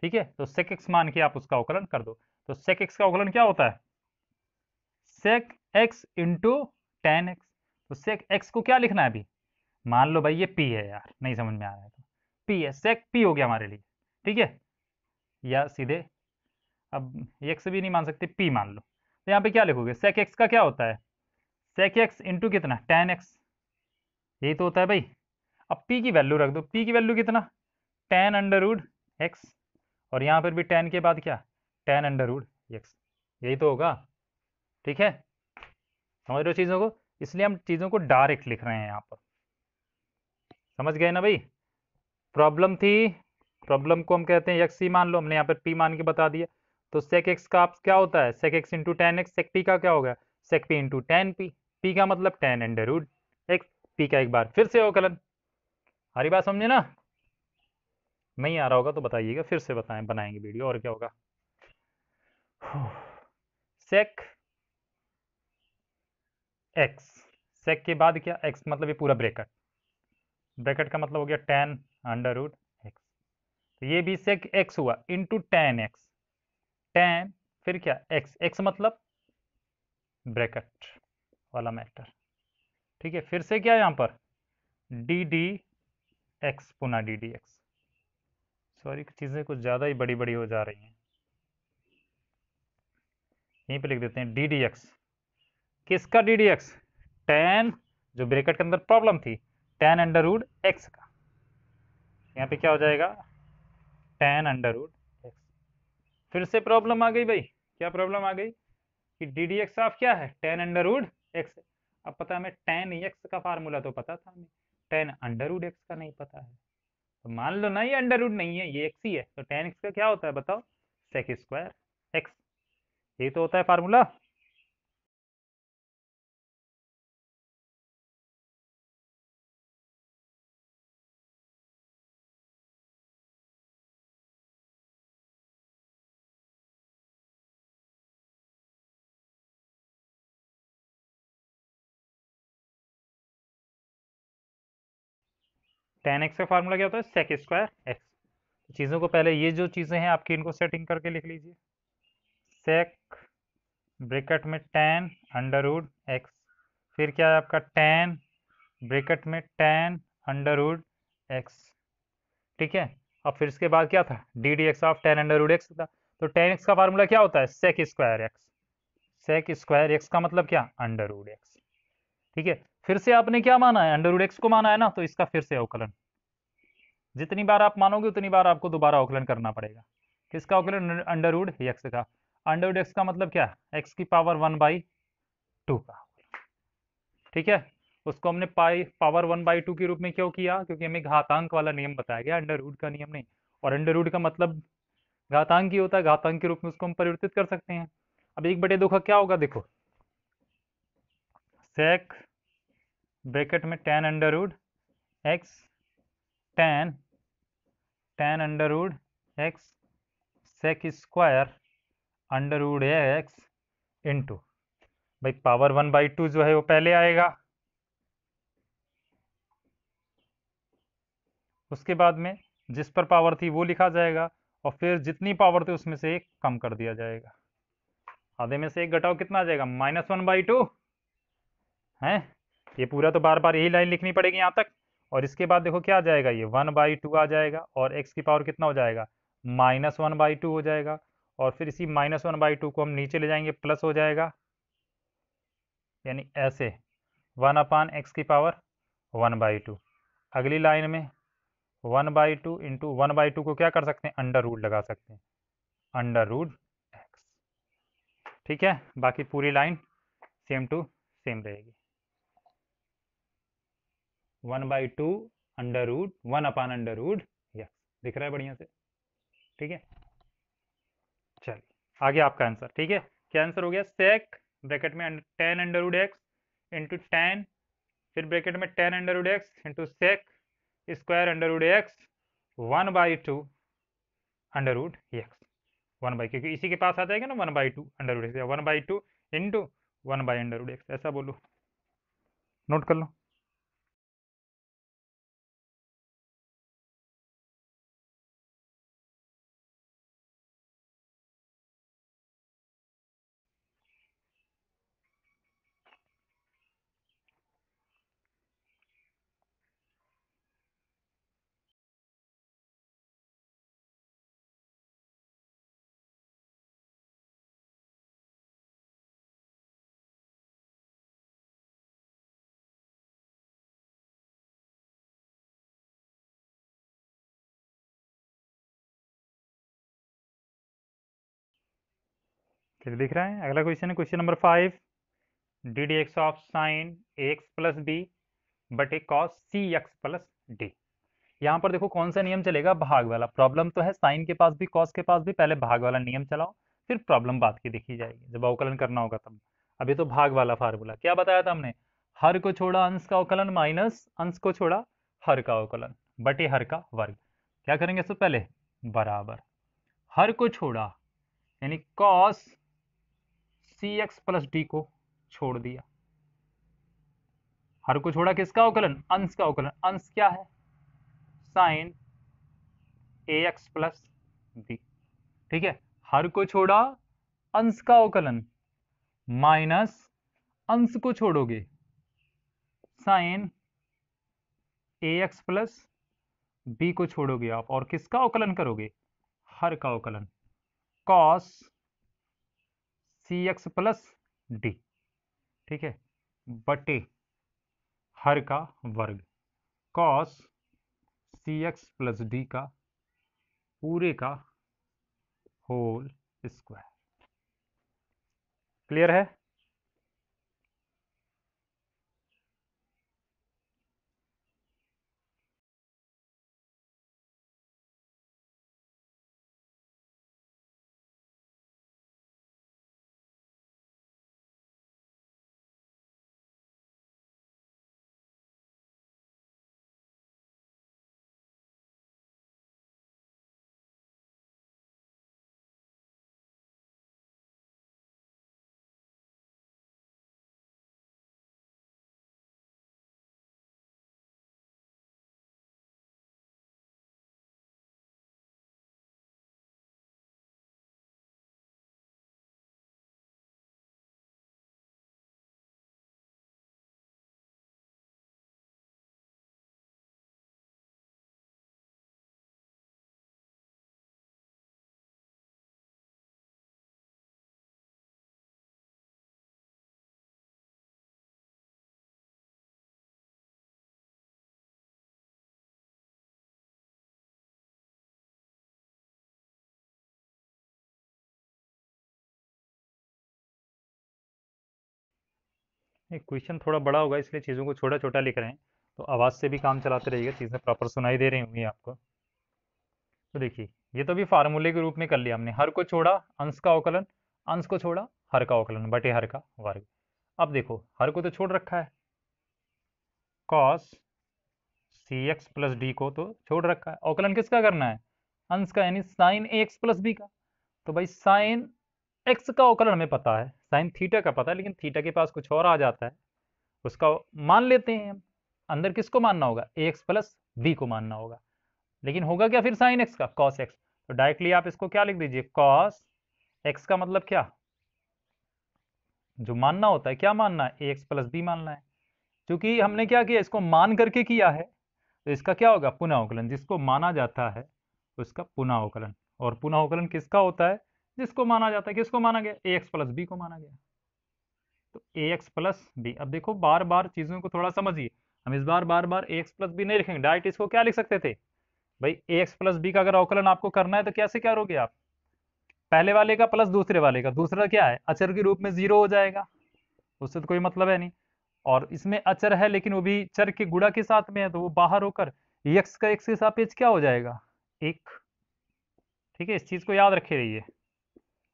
ठीक है, तो सेक एक्स मान के आप उसका अवकलन कर दो। तो सेक एक्स का अवकलन क्या होता है? Sec x into tan x. तो सेक एक्स को क्या लिखना है अभी? मान लो भाई ये पी है, यार नहीं समझ में आ रहा है तो पी है, सेक पी हो गया हमारे लिए। ठीक है, या सीधे अब एक्स भी नहीं मान सकते, पी मान लो। तो यहाँ पे क्या लिखोगे? सेक एक्स का क्या होता है? सेक एक्स इंटू कितना? टेन एक्स, यही तो होता है भाई। अब पी की वैल्यू रख दो, पी की वैल्यू कितना? टेन अंडर रूट एक्स, और यहाँ पर भी टेन के बाद क्या? टेन अंडर रूट एक्स, यही तो होगा। ठीक है, समझ रहे हो चीज़ों को? इसलिए हम चीज़ों को डायरेक्ट लिख रहे हैं यहाँ पर। समझ गए ना भाई? प्रॉब्लम थी, प्रॉब्लम को हम कहते हैं एक्स सी मान लो, हमने यहाँ पर पी मान के बता दिया। तो सेक एक्स का आप क्या होता है? Sec x into tan x. Sec p का क्या होगा? Sec p into tan p. P का मतलब tan under root x, p का एक बार फिर से अवकलन। हमारी बात समझे ना? नहीं आ रहा होगा तो बताइएगा, फिर से बताएं, बनाएंगे वीडियो, और क्या होगा। सेक एक्स, सेक के बाद क्या, एक्स मतलब ये पूरा ब्रैकेट, ब्रैकेट का मतलब हो गया टेन अंडर रूट एक्स, तो ये भी सेक एक्स हुआ इंटू टेन एक्स, टेन फिर क्या एक्स, एक्स मतलब ब्रैकेट वाला मैटर। ठीक है, फिर से क्या यहाँ पर डी डी एक्स, पुनः डी डी एक्स, सॉरी चीज़ें कुछ ज़्यादा ही बड़ी बड़ी हो जा रही हैं, यहीं पे लिख देते हैं डी डी एक्स। किसका डी डी एक्स, टेन, जो ब्रैकेट के अंदर प्रॉब्लम थी, टेन अंडर रूट एक्स का, यहाँ पे क्या हो जाएगा टेन अंडर रूट एक्स। फिर से प्रॉब्लम आ गई भाई, क्या प्रॉब्लम आ गई कि डी डी एक्स ऑफ क्या है, टेन अंडर रूट एक्स। अब पता है हमें टेन एक्स का फार्मूला तो पता था हमें, टेन अंडर रूट एक्स का नहीं पता है। तो मान लो ना ये अंडर रूट नहीं है, ये एक्स ही है, तो टेन एक्स का क्या होता है बताओ, सेक स्क्वायर एक्स, ये तो होता है फार्मूला। टेन एक्स का फार्मूला क्या होता है, सेक स्क्वायर एक्स। चीज़ों को पहले ये जो चीज़ें हैं आपकी इनको सेटिंग करके लिख लीजिए, सेक ब्रैकेट में टेन अंडर रूट एक्स, फिर क्या है आपका टेन ब्रैकेट में टेन अंडर रूट एक्स। ठीक है, अब फिर इसके बाद क्या था, d d x of tan under root x था, तो टेन एक्स का फार्मूला क्या होता है, sec square x, sec square x का मतलब क्या, अंडर रूट एक्स। ठीक है, फिर से आपने क्या माना है, अंडर रूट एक्स को माना है ना, तो इसका फिर से अवकलन, जितनी बार आप मानोगे उतनी बार आपको दोबारा अवकलन करना पड़ेगा। किसका अवकलन, अंडर रूट एक्स का, अंडर रूट एक्स का मतलब क्या, एक्स की पावर वन बाई टू का। ठीक है, उसको हमने पाई पावर वन बाई टू के रूप में क्यों किया, क्योंकि हमें घातांक वाला नियम बताया गया, अंडर रूट का नियम नहीं, और अंडर रूट का मतलब घातांक ही होता है, घातांक के रूप में उसको हम परिवर्तित कर सकते हैं। अब एक बटे दो का क्या होगा, देखो सेक ब्रैकेट में tan under root x, tan tan under root x sec square under root x into, भाई पावर वन बाई टू जो है वो पहले आएगा, उसके बाद में जिस पर पावर थी वो लिखा जाएगा, और फिर जितनी पावर थी उसमें से एक कम कर दिया जाएगा, आधे में से एक घटाओ कितना आ जाएगा, माइनस वन बाई टू है। ये पूरा तो बार बार यही लाइन लिखनी पड़ेगी यहाँ तक, और इसके बाद देखो क्या आ जाएगा, ये वन बाई टू आ जाएगा, और एक्स की पावर कितना हो जाएगा, माइनस वन बाई टू हो जाएगा, और फिर इसी माइनस वन बाई टू को हम नीचे ले जाएंगे, प्लस हो जाएगा, यानी ऐसे वन अपान एक्स की पावर वन बाई टू। अगली लाइन में one by two into one by to को क्या कर सकते हैं, अंडर रूट लगा सकते हैं, अंडर रूट एक्स। ठीक है, बाकी पूरी लाइन सेम टू सेम रहेगी, one by two under root one upon under root x, दिख रहा है बढ़िया से। ठीक है, चलिए आगे आपका आंसर। ठीक है, क्या आंसर हो गया, सेक ब्रैकेट में tan under root x into tan, फिर ब्रैकेट में tan under root x into sec square under root x one by two under root x, one by, क्योंकि इसी के पास आ जाएगा ना one by two under root x, one by two into one by under root x, ऐसा बोलो, note कर लो। फिर दिख रहा है, अगला क्वेश्चन है question number 5, d d x of sine a x plus b बटे cos c x plus d. यहाँ पर देखो कौन सा नियम चलेगा, भाग वाला। प्रॉब्लम तो है साइन के पास भी कॉस के पास भी, पहले भाग वाला नियम चलाओ, फिर प्रॉब्लम बात की देखी जाएगी जब अवकलन करना होगा तब। अभी तो भाग वाला फार्मूला क्या बताया था हमने, हर को छोड़ा अंश का अवकलन माइनस अंश को छोड़ा हर का अवकलन बटे हर का वर्ग। क्या करेंगे इससे पहले, बराबर हर को छोड़ा यानी cos c x plus D को छोड़ दिया, हर को छोड़ा किसका अवकलन, अंश का अवकलन, अंश क्या है sign a x plus B, ठीक है। हर को छोड़ा अंश का अवकलन माइनस अंश को छोड़ोगे sign a x plus B को छोड़ोगे आप और किसका अवकलन करोगे, हर का अवकलन cos c x plus d, ठीक है, बटे हर का वर्ग cos c x plus d का पूरे का होल स्क्वायर। क्लियर है। क्वेश्चन थोड़ा बड़ा होगा इसलिए चीज़ों को छोटा छोटा लिख रहे हैं, तो आवाज़ से भी काम चलाते रहिएगा, चीज़ें प्रॉपर सुनाई दे रही होंगी आपको। तो देखिए ये तो भी फार्मूले के रूप में कर लिया हमने, हर को छोड़ा अंश का अवकलन, अंश को छोड़ा हर का अवकलन बटे हर का वर्ग। अब देखो हर को तो छोड़ रखा है, cos c x plus D को तो छोड़ रखा है, अवकलन किसका करना है, अंश का यानी sign a x plus B का। तो भाई साइन एक्स का अवकलन हमें पता है, साइन थीटा का पता है, लेकिन थीटा के पास कुछ और आ जाता है, उसका मान लेते हैं हम। अंदर किसको मानना होगा, ए एक्स प्लस बी को मानना होगा, लेकिन होगा क्या फिर साइन एक्स का, कॉस एक्स। तो डायरेक्टली आप इसको क्या लिख दीजिए, कॉस एक्स का मतलब क्या, जो मानना होता है क्या मानना है, ए एक्स प्लस बी मानना है। क्योंकि हमने क्या किया, इसको मान करके किया है, तो इसका क्या होगा, पुनः अवकलन, जिसको माना जाता है उसका पुनः अवकलन। और पुनः अवकलन किसका होता है, जिसको माना जाता है, किसको माना गया, ए एक्स प्लस बी को माना गया। तो ए एक्स प्लस बी, अब देखो बार बार चीजों को थोड़ा समझिए, हम इस बार बार बार ए एक्स प्लस बी नहीं लिखेंगे, डायरेक्ट इसको क्या लिख सकते थे भाई, ए एक्स प्लस बी का अगर अवकलन आपको करना है तो कैसे करोगे आप, पहले वाले का प्लस दूसरे वाले का, दूसरा क्या है अचर के रूप में जीरो हो जाएगा, उससे तो कोई मतलब है नहीं। और इसमें अचर है लेकिन वो भी चर के गुणा के साथ में है, तो वो बाहर होकर एक्स का एक्स के सापेक्ष क्या हो जाएगा, एक, ठीक है, इस चीज को याद रखे रहिए।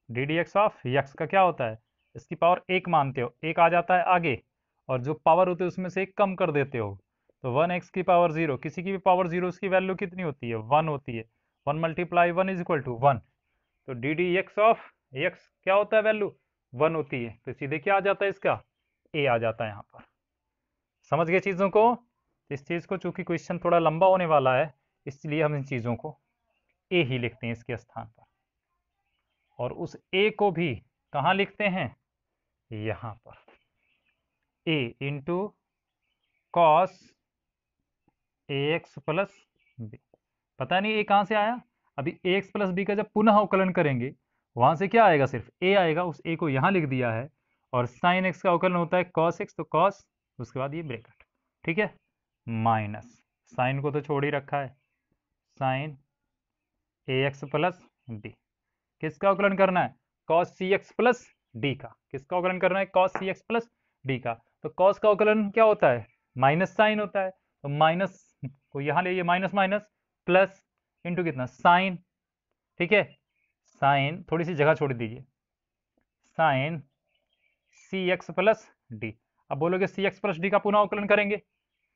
D d x of x का क्या होता है, इसकी पावर एक मानते हो, एक आ जाता है आगे, और जो पावर होते है उसमें से एक कम कर देते हो, तो वन एक्स की पावर जीरो, किसी की भी पावर जीरो, उसकी वैल्यू कितनी होती है, वन होती है, one multiply one is equal to one. तो d d x of x क्या होता है, वैल्यू वन होती है, तो सीधे क्या आ जाता है इसका, ए आ जाता है यहाँ पर। समझ गए चीज़ों को। इस चीज़ को चूंकि क्वेश्चन थोड़ा लंबा होने वाला है, इसलिए हम इन चीज़ों को ए ही लिखते हैं इसके स्थान पर, और उस ए को भी कहाँ लिखते हैं, यहाँ पर, ए into cos a x plus B. पता नहीं ए कहाँ से आया, अभी ए एक्स प्लस बी का जब पुनः अवकलन करेंगे वहां से क्या आएगा, सिर्फ ए आएगा, उस ए को यहाँ लिख दिया है। और साइन एक्स का अवकलन होता है कॉस एक्स, तो कॉस, उसके बाद ये ब्रैकेट, ठीक है, माइनस साइन को तो छोड़ ही रखा है, sign a x plus D, किसका अवकलन करना है, cos c x plus d का, किसका अवकलन करना है, cos c x plus d का। तो कॉस का अवकलन क्या होता है, माइनस साइन होता है, तो माइनस को यहाँ ले, माइनस माइनस प्लस इंटू कितना साइन, ठीक है, साइन थोड़ी सी जगह छोड़ दीजिए, sign c x plus D. अब बोलोगे सी एक्स प्लस डी का पुनः अवकलन करेंगे,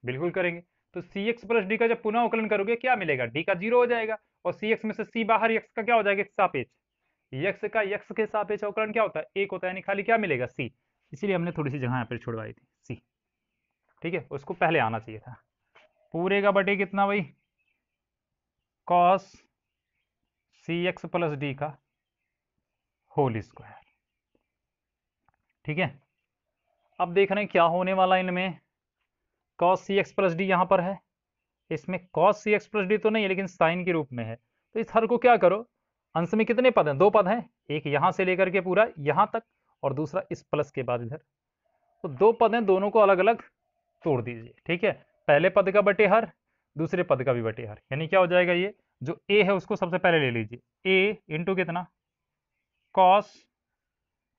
बिल्कुल करेंगे। तो सी एक्स प्लस डी का जब पुनः अवकलन करोगे क्या मिलेगा, डी का 0 हो जाएगा और सी एक्स में से सी बाहर, एक्स का क्या हो जाएगा, सापेक्ष। यक्स का यक्स के सापेक्ष अवकलन क्या होता है, एक होता है, यानी खाली क्या मिलेगा, सी। इसीलिए हमने थोड़ी सी जगह यहाँ पर छुड़वाई थी, सी। ठीक है, उसको पहले आना चाहिए था। पूरे का बटे कितना भाई, cos c x plus d का होल स्क्वायर। ठीक है, अब देख रहे हैं क्या होने वाला इनमें, cos c x plus d यहाँ पर है, इसमें cos c x plus d तो नहीं है लेकिन साइन के रूप में है। तो इस हर को क्या करो, अंश में कितने पद हैं, 2 पद हैं, एक यहां से लेकर के पूरा यहां तक और दूसरा इस प्लस के बाद इधर। तो 2 पद हैं, दोनों को अलग अलग तोड़ दीजिए। ठीक है, पहले पद का बटे हर, दूसरे पद का भी बटे हर, यानी क्या हो जाएगा, ये जो ए है उसको सबसे पहले ले लीजिए, ए इंटू कितना, cos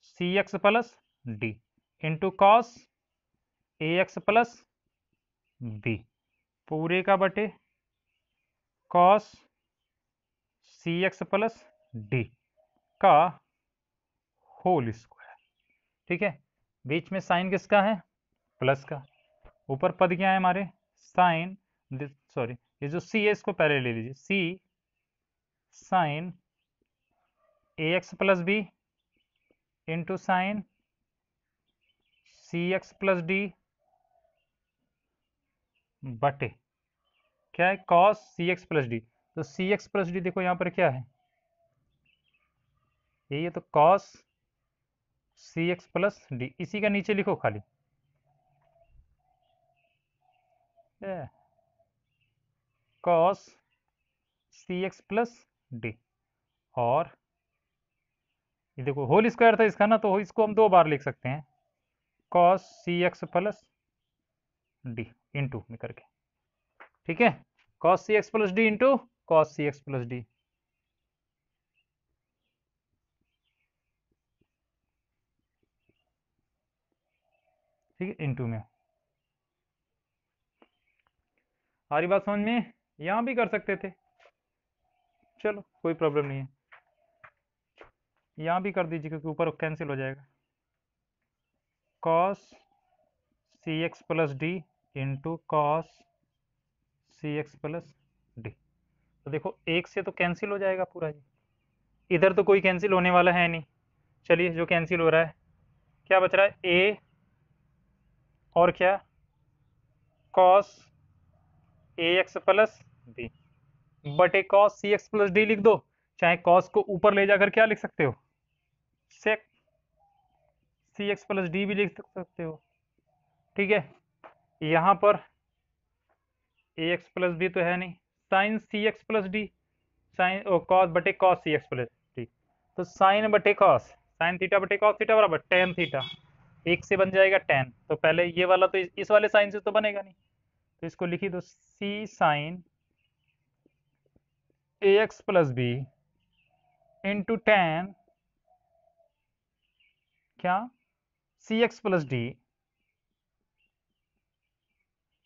c x plus d into cos a x plus b पूरे का बटे cos c x plus d का होल स्क्वायर। ठीक है, बीच में साइन किसका है, प्लस का, ऊपर पद क्या है हमारे, साइन, सॉरी ये जो सी है इसको पहले ले लीजिए, c sine a x plus b into sine c x plus d बटे क्या है, cos c x plus d. तो सी एक्स प्लस डी देखो यहाँ पर क्या है, ये तो cos c x plus D, इसी का नीचे लिखो खाली, cos c x plus d, और ये देखो होल स्क्वायर था इसका ना, तो इसको हम 2 बार लिख सकते हैं, cos c x plus d into में करके। ठीक है, cos c x plus d into cos c x plus d. ठीक है, इंटू में, हमारी बात समझ में, यहां भी कर सकते थे, चलो कोई प्रॉब्लम नहीं है, यहां भी कर दीजिए क्योंकि ऊपर कैंसिल हो जाएगा, cos c x plus d into cos c x plus d. तो देखो एक से तो कैंसिल हो जाएगा पूरा, ही इधर तो कोई कैंसिल होने वाला है नहीं, चलिए जो कैंसिल हो रहा है क्या बच रहा है, ए और क्या, cos a x plus b बटे cos c x plus D लिख दो, चाहे कॉस को ऊपर ले जाकर क्या लिख सकते हो, सेक सी एक्स प्लस डी भी लिख सकते हो। ठीक है, यहां पर ए एक्स प्लस बी तो है नहीं, sine c x plus d, sine cos बटे cos c x plus d, तो साइन बटे कॉस, साइन थीटा बटे कॉस थीटा बराबर टेन थीटा, एक से बन जाएगा टेन, तो पहले ये वाला तो इस वाले साइन से तो बनेगा नहीं, तो इसको लिखी दो, c sine a x plus b into tan क्या, सी एक्स प्लस डी।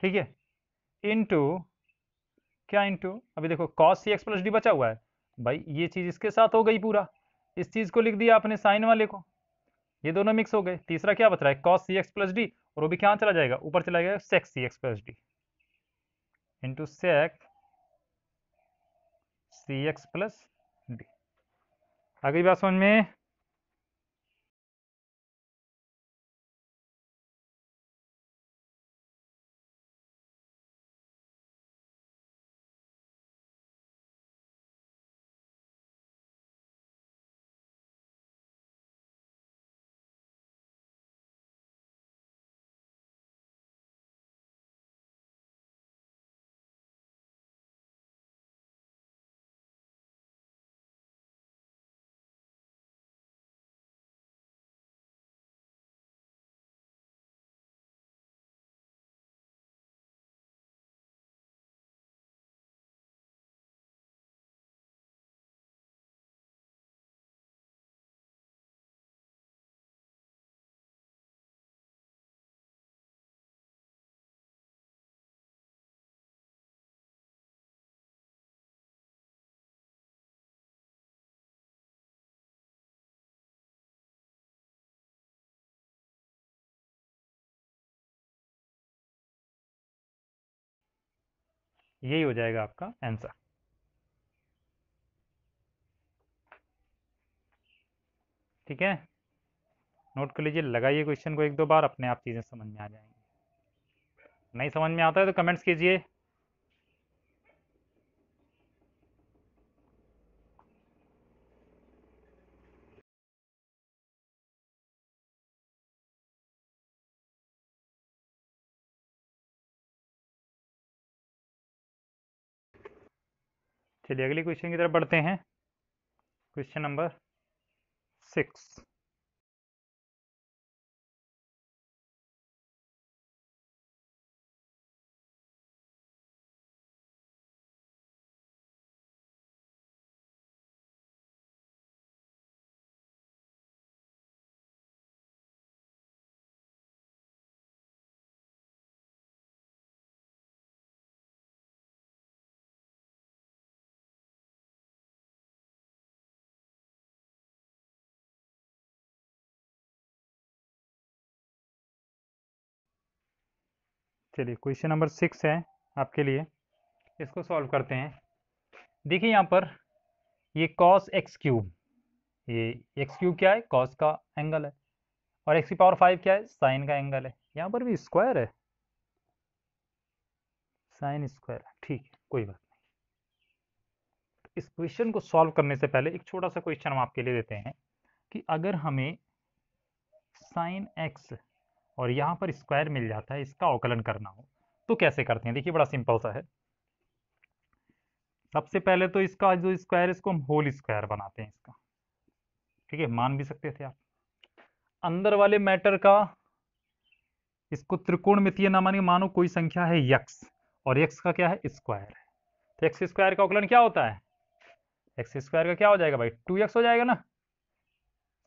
ठीक है, इंटू क्या, इंटू अभी देखो cos c x plus D बचा हुआ है, भाई ये चीज इसके साथ हो गई पूरा, इस चीज को लिख दिया आपने साइन वाले को, ये दोनों मिक्स हो गए, तीसरा क्या बच रहा है, cos c x plus d, और वो भी क्या चला जाएगा, ऊपर चला जाएगा sec c x plus d into sec c x plus d. अगली बात समझ में, यही हो जाएगा आपका आंसर। ठीक है, नोट कर लीजिए, लगाइए क्वेश्चन को एक दो बार, अपने आप चीज़ें समझ में आ जाएंगी। नहीं समझ में आता है तो कमेंट्स कीजिए। चलिए अगली क्वेश्चन की तरफ बढ़ते हैं। Question number 6। चलिए क्वेश्चन नंबर 6 है आपके लिए, इसको सॉल्व करते हैं। देखिए यहाँ पर ये cos x क्यूब, ये x क्यूब क्या है, cos का एंगल है, और x की पावर 5 क्या है, साइन का एंगल है। यहाँ पर भी स्क्वायर है, साइन स्क्वायर है, ठीक है कोई बात नहीं। इस क्वेश्चन को सॉल्व करने से पहले एक छोटा सा क्वेश्चन हम आपके लिए देते हैं कि अगर हमें साइन x और यहाँ पर स्क्वायर मिल जाता है, इसका अवकलन करना हो तो कैसे करते हैं। देखिए बड़ा सिंपल सा है। सबसे पहले तो इसका जो स्क्वायर, इसको हम होल स्क्वायर बनाते हैं इसका, ठीक है, मान भी सकते थे आप। अंदर वाले मैटर का, इसको त्रिकोणमितीय ना मानिए, मानो कोई संख्या है x और x का क्या है, स्क्वायर है, तो x स्क्वायर का अवकलन क्या होता है, x स्क्वायर का क्या हो जाएगा भाई, 2x हो जाएगा ना,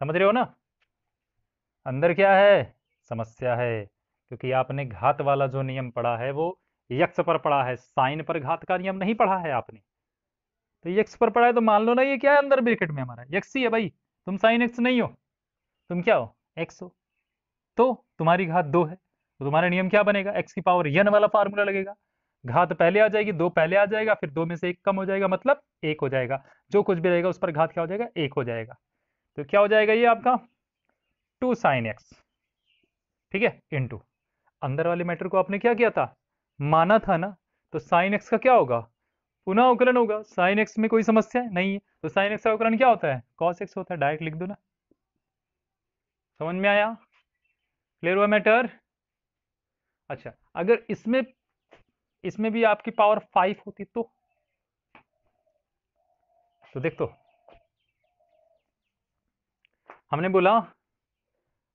समझ रहे हो ना। अंदर क्या है, समस्या है, क्योंकि आपने घात वाला जो नियम पढ़ा है वो यक्स पर पढ़ा है, साइन पर घात का नियम नहीं पढ़ा है आपने। तो यक्स पर पढ़ा है तो मान लो ना ये क्या है, अंदर ब्रैकेट में हमारा यक्स ही है भाई, तुम साइन एक्स नहीं हो, तुम क्या हो, एक्स हो, तो तुम्हारी घात 2 है, तो तुम्हारा नियम क्या बनेगा, एक्स की पावर n वाला फार्मूला लगेगा। घात पहले आ जाएगी, 2 पहले आ जाएगा, फिर 2 में से 1 कम हो जाएगा, मतलब 1 हो जाएगा, जो कुछ भी रहेगा उस पर घात क्या हो जाएगा, 1 हो जाएगा। तो क्या हो जाएगा ये आपका 2 साइन एक्स, ठीक है, इंटू अंदर वाले मैटर को आपने क्या किया था, माना था ना, तो साइन एक्स का क्या होगा, पुनः अवकलन होगा। साइन एक्स में कोई समस्या है नहीं है, तो साइन एक्स का अवकलन क्या होता है, कॉस एक्स होता है, डायरेक्ट लिख दो ना। समझ में आया, क्लियर हुआ मैटर। अच्छा अगर इसमें इसमें भी आपकी पावर 5 होती तो देख, तो हमने बोला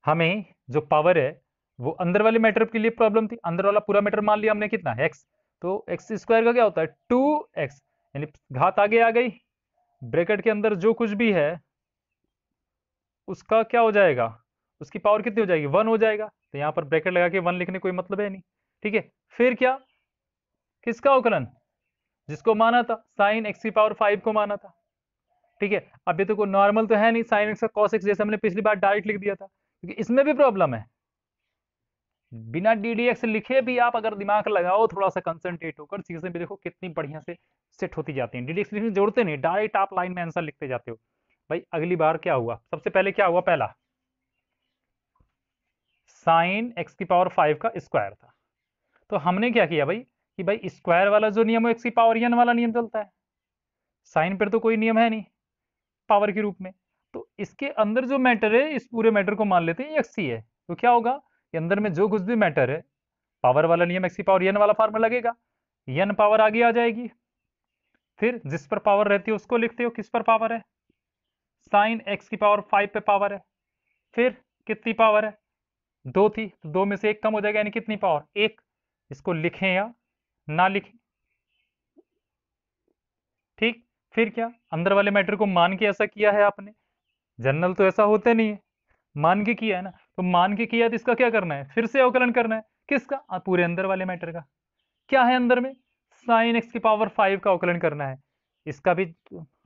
हमें जो पावर है वो अंदर वाले मैटर के लिए प्रॉब्लम थी, अंदर वाला पूरा मैटर मान लिया हमने कितना है, एक्स, तो एक्स स्क्वायर का क्या होता है 2x, यानी घात आगे आ गई, ब्रैकेट के अंदर जो कुछ भी है उसका क्या हो जाएगा, उसकी पावर कितनी हो जाएगी, 1 हो जाएगा, तो यहाँ पर ब्रैकेट लगा के 1 लिखने कोई मतलब है नहीं, ठीक है। फिर क्या, किसका अवकलन, जिसको माना था, साइन एक्स की पावर 5 को माना था, ठीक है। अब ये तो कोई नॉर्मल तो है नहीं, साइन एक्स का कॉस एक्स, जैसे हमने पिछली बार डायरेक्ट लिख दिया था, क्योंकि इसमें भी प्रॉब्लम है। बिना ddx लिखे भी आप अगर दिमाग लगाओ, थोड़ा सा कंसंट्रेट होकर, चीजें भी देखो कितनी बढ़िया से सेट होती जाती हैं। ddx लिखने जोड़ते नहीं, डायरेक्ट आप लाइन में आंसर लिखते जाते हो। भाई अगली बार क्या हुआ, सबसे पहले क्या हुआ, पहला साइन एक्स की पावर 5 का स्क्वायर था, तो हमने क्या किया भाई कि भाई स्क्वायर वाला जो नियम है एक्स की पावर n वाला नियम चलता है, साइन पर तो कोई नियम है नहीं पावर के रूप में, तो इसके अंदर जो मैटर है इस पूरे मैटर को मान लेते हैं एक्स ही है, तो क्या होगा कि अंदर में जो कुछ भी मैटर है, पावर वाला नियम एक्स की पावर n वाला फार्मूला लगेगा, n पावर आगे आ जाएगी, फिर जिस पर पावर रहती है उसको लिखते हो, किस पर पावर है, साइन एक्स की पावर 5 पे पावर है, फिर कितनी पावर है, 2 थी, तो 2 में से 1 कम हो जाएगा, यानी कितनी पावर, 1। इसको लिखें या ना लिखें, ठीक। फिर क्या, अंदर वाले मैटर को मान के ऐसा किया है आपने, जनरल तो ऐसा होता नहीं है, मान के किया है ना, तो मान के किया तो इसका क्या करना है, फिर से अवकलन करना है, किसका, पूरे अंदर वाले मैटर का, क्या है अंदर में, साइन एक्स की पावर 5 का अवकलन करना है। इसका भी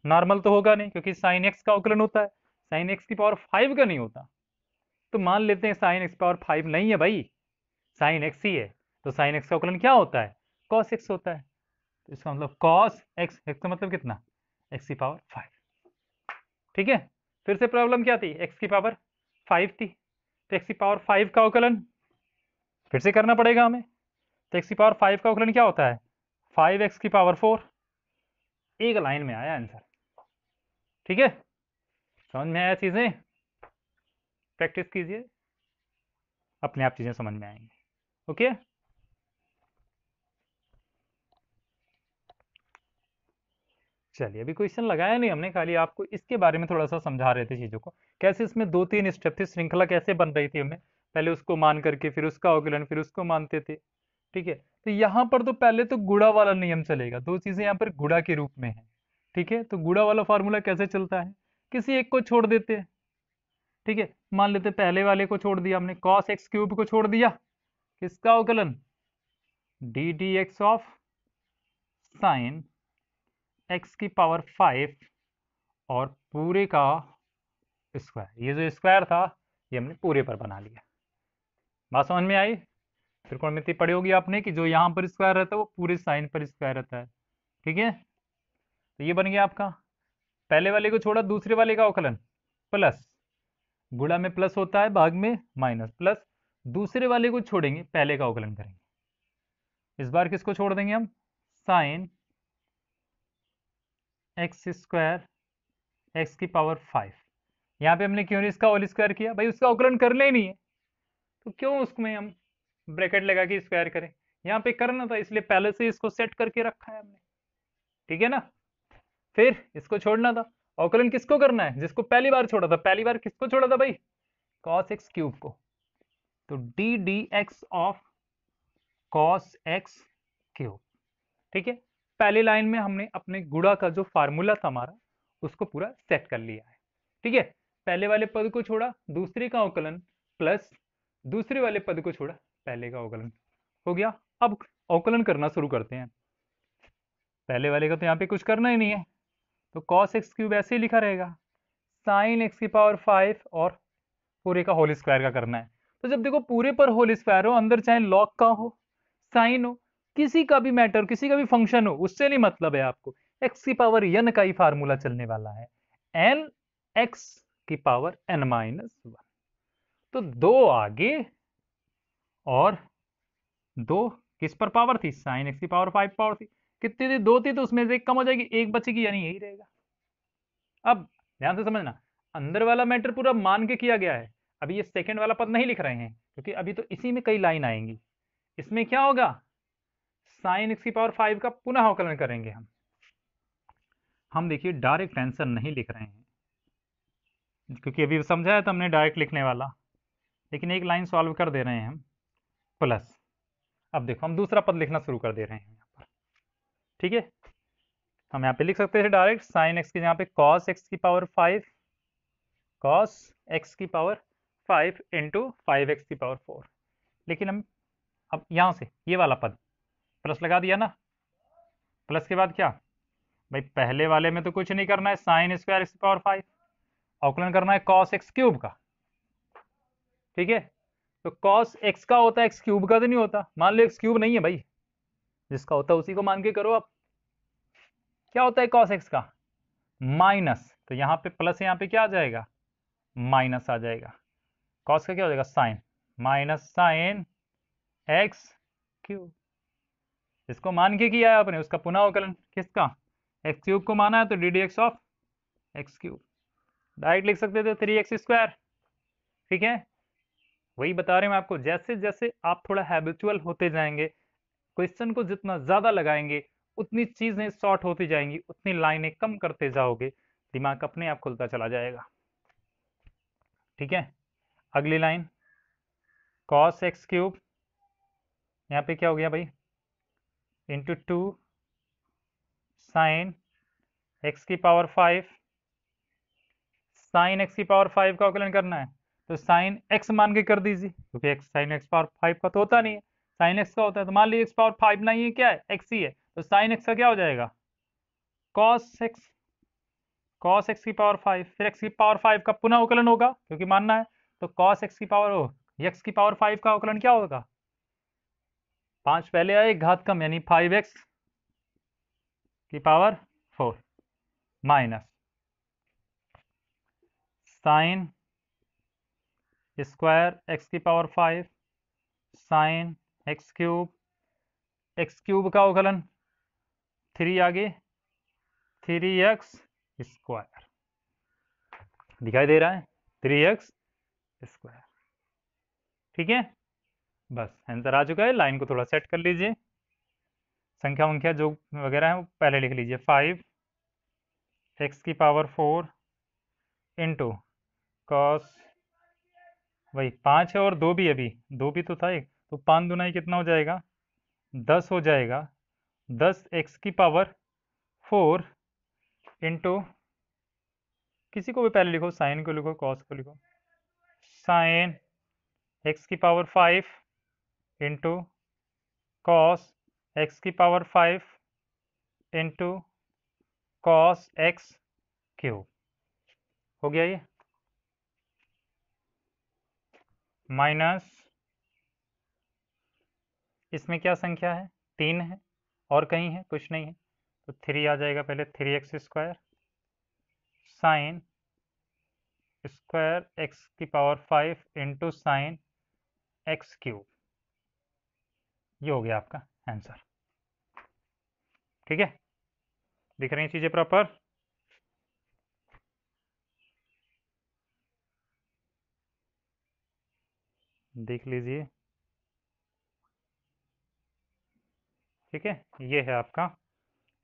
नॉर्मल तो होगा नहीं, क्योंकि साइन एक्स का अवकलन होता है, साइन एक्स की पावर 5 का नहीं होता, तो मान लेते हैं साइन एक्स पावर 5 नहीं है भाई, साइन एक्स ही है, तो साइन एक्स का अवकलन क्या होता है, कॉस एक्स होता है, तो इसका मतलब cos x, x का मतलब कितना, x की पावर 5। ठीक है, फिर से प्रॉब्लम क्या थी, x की पावर 5 थी, तो x की पावर 5 का अवकलन फिर से करना पड़ेगा हमें। तो x की पावर 5 का अवकलन क्या होता है, 5x की पावर 4। एक लाइन में आया आंसर। ठीक है, समझ में आया चीजें, प्रैक्टिस कीजिए, अपने आप चीजें समझ में आएंगी। ओके, चलिए अभी क्वेश्चन लगाया नहीं हमने, खाली आपको इसके बारे में थोड़ा सा समझा रहे थे चीजों को, कैसे इसमें 2-3 स्टेप थे, श्रृंखला कैसे बन रही थी, हमें पहले उसको मान करके फिर उसका अवकलन फिर उसको मानते थे। ठीक है, तो यहाँ पर तो पहले तो गुणा वाला नियम चलेगा, दो चीजें यहाँ पर गुणा के रूप में है। ठीक है, तो गुणा वाला फॉर्मूला कैसे चलता है, किसी एक को छोड़ देते हैं। ठीक है, मान लेते पहले वाले को छोड़ दिया हमने, cos x क्यूब को छोड़ दिया, किसका अवकलन, D d x of sign x की पावर 5 और पूरे का स्क्वायर, ये जो स्क्वायर था ये हमने पूरे पर बना लिया। बात समझ में आई, त्रिकोणमिति पढ़ी होगी आपने कि जो यहाँ पर स्क्वायर रहता है वो पूरे साइन पर स्क्वायर रहता है। ठीक है, तो ये बन गया आपका, पहले वाले को छोड़ा दूसरे वाले का अवकलन, प्लस गुणा में प्लस होता है, भाग में माइनस, प्लस दूसरे वाले को छोड़ेंगे, पहले का अवकलन करेंगे। इस बार किसको छोड़ देंगे हम, साइन एक्स स्क्वायर एक्स की पावर 5। यहाँ पे हमने क्यों नहीं इसका होल स्क्वायर किया, भाई उसका अवकलन करना ही नहीं है, तो क्यों उसमें हम ब्रैकेट लगा के स्क्वायर करें, यहाँ पे करना था इसलिए पहले से इसको सेट करके रखा है हमने। ठीक है ना, फिर इसको छोड़ना था, अवकलन किसको करना है, जिसको पहली बार छोड़ा था, पहली बार किसको छोड़ा था भाई, cos x क्यूब को, तो d d x of cos x cube. ठीक है, पहली लाइन में हमने अपने गुणा का जो फार्मूला था हमारा उसको पूरा सेट कर लिया है। ठीक है, पहले वाले पद को छोड़ा, दूसरे का अवकलन, प्लस दूसरे वाले पद को छोड़ा, पहले का अवकलन हो गया। अब अवकलन करना शुरू करते हैं, पहले वाले का तो यहाँ पे कुछ करना ही नहीं है, तो cos x क्यूब ऐसे ही लिखा रहेगा, साइन x की पावर 5 और पूरे का होल स्क्वायर का करना है। तो जब देखो पूरे पर होल स्क्वायर हो, अंदर चाहे लॉग का हो, साइन हो, किसी का भी मैटर, किसी का भी फंक्शन हो, उससे नहीं मतलब है आपको, x की पावर n का ही फार्मूला चलने वाला है, n x की पावर n-1। तो दो आगे और दो किस पर पावर थी, साइन एक्स की पावर 5 पावर थी, कितनी थी, दो थी, तो उसमें से एक कम हो जाएगी, एक बचेगी, यानी यही रहेगा। अब ध्यान से समझना, अंदर वाला मैटर पूरा मान के किया गया है, अभी ये सेकंड वाला पद नहीं लिख रहे हैं क्योंकि अभी तो इसी में कई लाइन आएंगी। इसमें क्या होगा, साइन एक्स की पावर 5 का पुनः अवकलन करेंगे हम देखिए डायरेक्ट आंसर नहीं लिख रहे हैं क्योंकि अभी समझाया था हमने डायरेक्ट लिखने वाला, लेकिन एक लाइन सॉल्व कर दे रहे हैं हम, प्लस अब देखो हम दूसरा पद लिखना शुरू कर दे रहे हैं यहाँ पर। ठीक है, हम यहाँ पे लिख सकते हैं डायरेक्ट साइन एक्स की जहाँ पे cos x की पावर 5, cos x की पावर 5 इंटू 5x की पावर 4। लेकिन हम अब यहाँ से ये वाला पद प्लस लगा दिया ना, प्लस के बाद क्या, भाई पहले वाले में तो कुछ नहीं करना है, साइन स्क्वायर एक्स की पावर 5, अवकलन करना है cos x क्यूब का। ठीक है, तो cos x का होता है x क्यूब का तो नहीं होता, मान लो x क्यूब नहीं है भाई, जिसका होता है उसी को मान के करो। आप क्या होता है cos x का, माइनस, तो यहाँ पे प्लस, यहाँ पे क्या आ जाएगा, माइनस आ जाएगा, cos का क्या हो जाएगा, sine, minus sine x cube, इसको मान के किया है आपने, उसका पुनः अवकलन किसका, एक्स क्यूब को माना है, तो d d x of x cube, direct लिख सकते थे 3x स्क्वायर। ठीक है, वही बता रहे हैं आपको, जैसे जैसे आप थोड़ा हैबिचुअल होते जाएंगे, क्वेश्चन को जितना ज्यादा लगाएंगे उतनी चीजें शॉर्ट होती जाएंगी, उतनी लाइनें कम करते जाओगे, दिमाग अपने आप खुलता चला जाएगा। ठीक है, अगली लाइन cos x क्यूब, यहाँ पे क्या हो गया भाई, इंटू 2 साइन x की पावर 5, साइन x की पावर 5 का अवकलन करना है, तो साइन x मान के कर दीजिए, क्योंकि x साइन x पावर 5 का तो होता नहीं है, साइन x का होता है, तो मान लीजिए x पावर 5 नहीं है, क्या है, x ही है, तो साइन x का क्या हो जाएगा, cos x की पावर 5, फिर x की पावर 5 का पुनः अवकलन होगा क्योंकि मानना है, तो cos x की पावर x की पावर 5 का अवकलन क्या होगा, 5 पहले आए, घात कम, यानी 5x की power 4 minus sine square x की पावर 5 साइन एक्स क्यूब का अवकलन 3 आगे 3x स्क्वायर दिखाई दे रहा है 3x स्क्वायर। ठीक है, बस आंसर आ चुका है। लाइन को थोड़ा सेट कर लीजिए, संख्या वंख्या जो वगैरह है वो पहले लिख लीजिए। 5x की पावर 4 इंटू कॉस, वही 5 है और 2 भी, अभी 2 भी तो था एक, तो 5 दुनाई कितना हो जाएगा 10 हो जाएगा। 10x की पावर 4 इंटू, किसी को भी पहले लिखो, साइन को लिखो कॉस को लिखो, साइन x की पावर 5 इंटू कॉस x की power 5 into cos x cube. हो गया ये, माइनस इसमें क्या संख्या है 3 है और कहीं है कुछ नहीं है, तो 3 आ जाएगा पहले, 3x square sine square x की power 5 into sine x cube. ये हो गया आपका आंसर। ठीक है, दिख रही हैं चीजें प्रॉपर। देख लीजिए, ठीक है, ये है आपका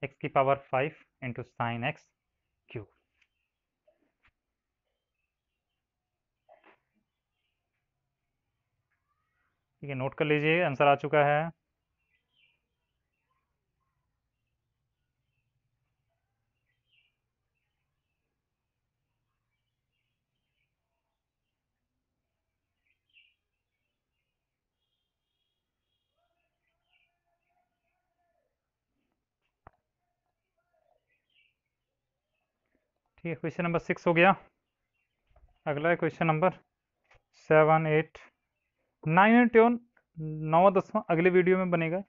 x की power 5 into sine x cube. ठीक है, नोट कर लीजिए, आंसर आ चुका है। ठीक है, क्वेश्चन नंबर 6 हो गया। अगला है क्वेश्चन नंबर 7, 8, 9 एंड 10, 9 10वां अगले वीडियो में बनेगा।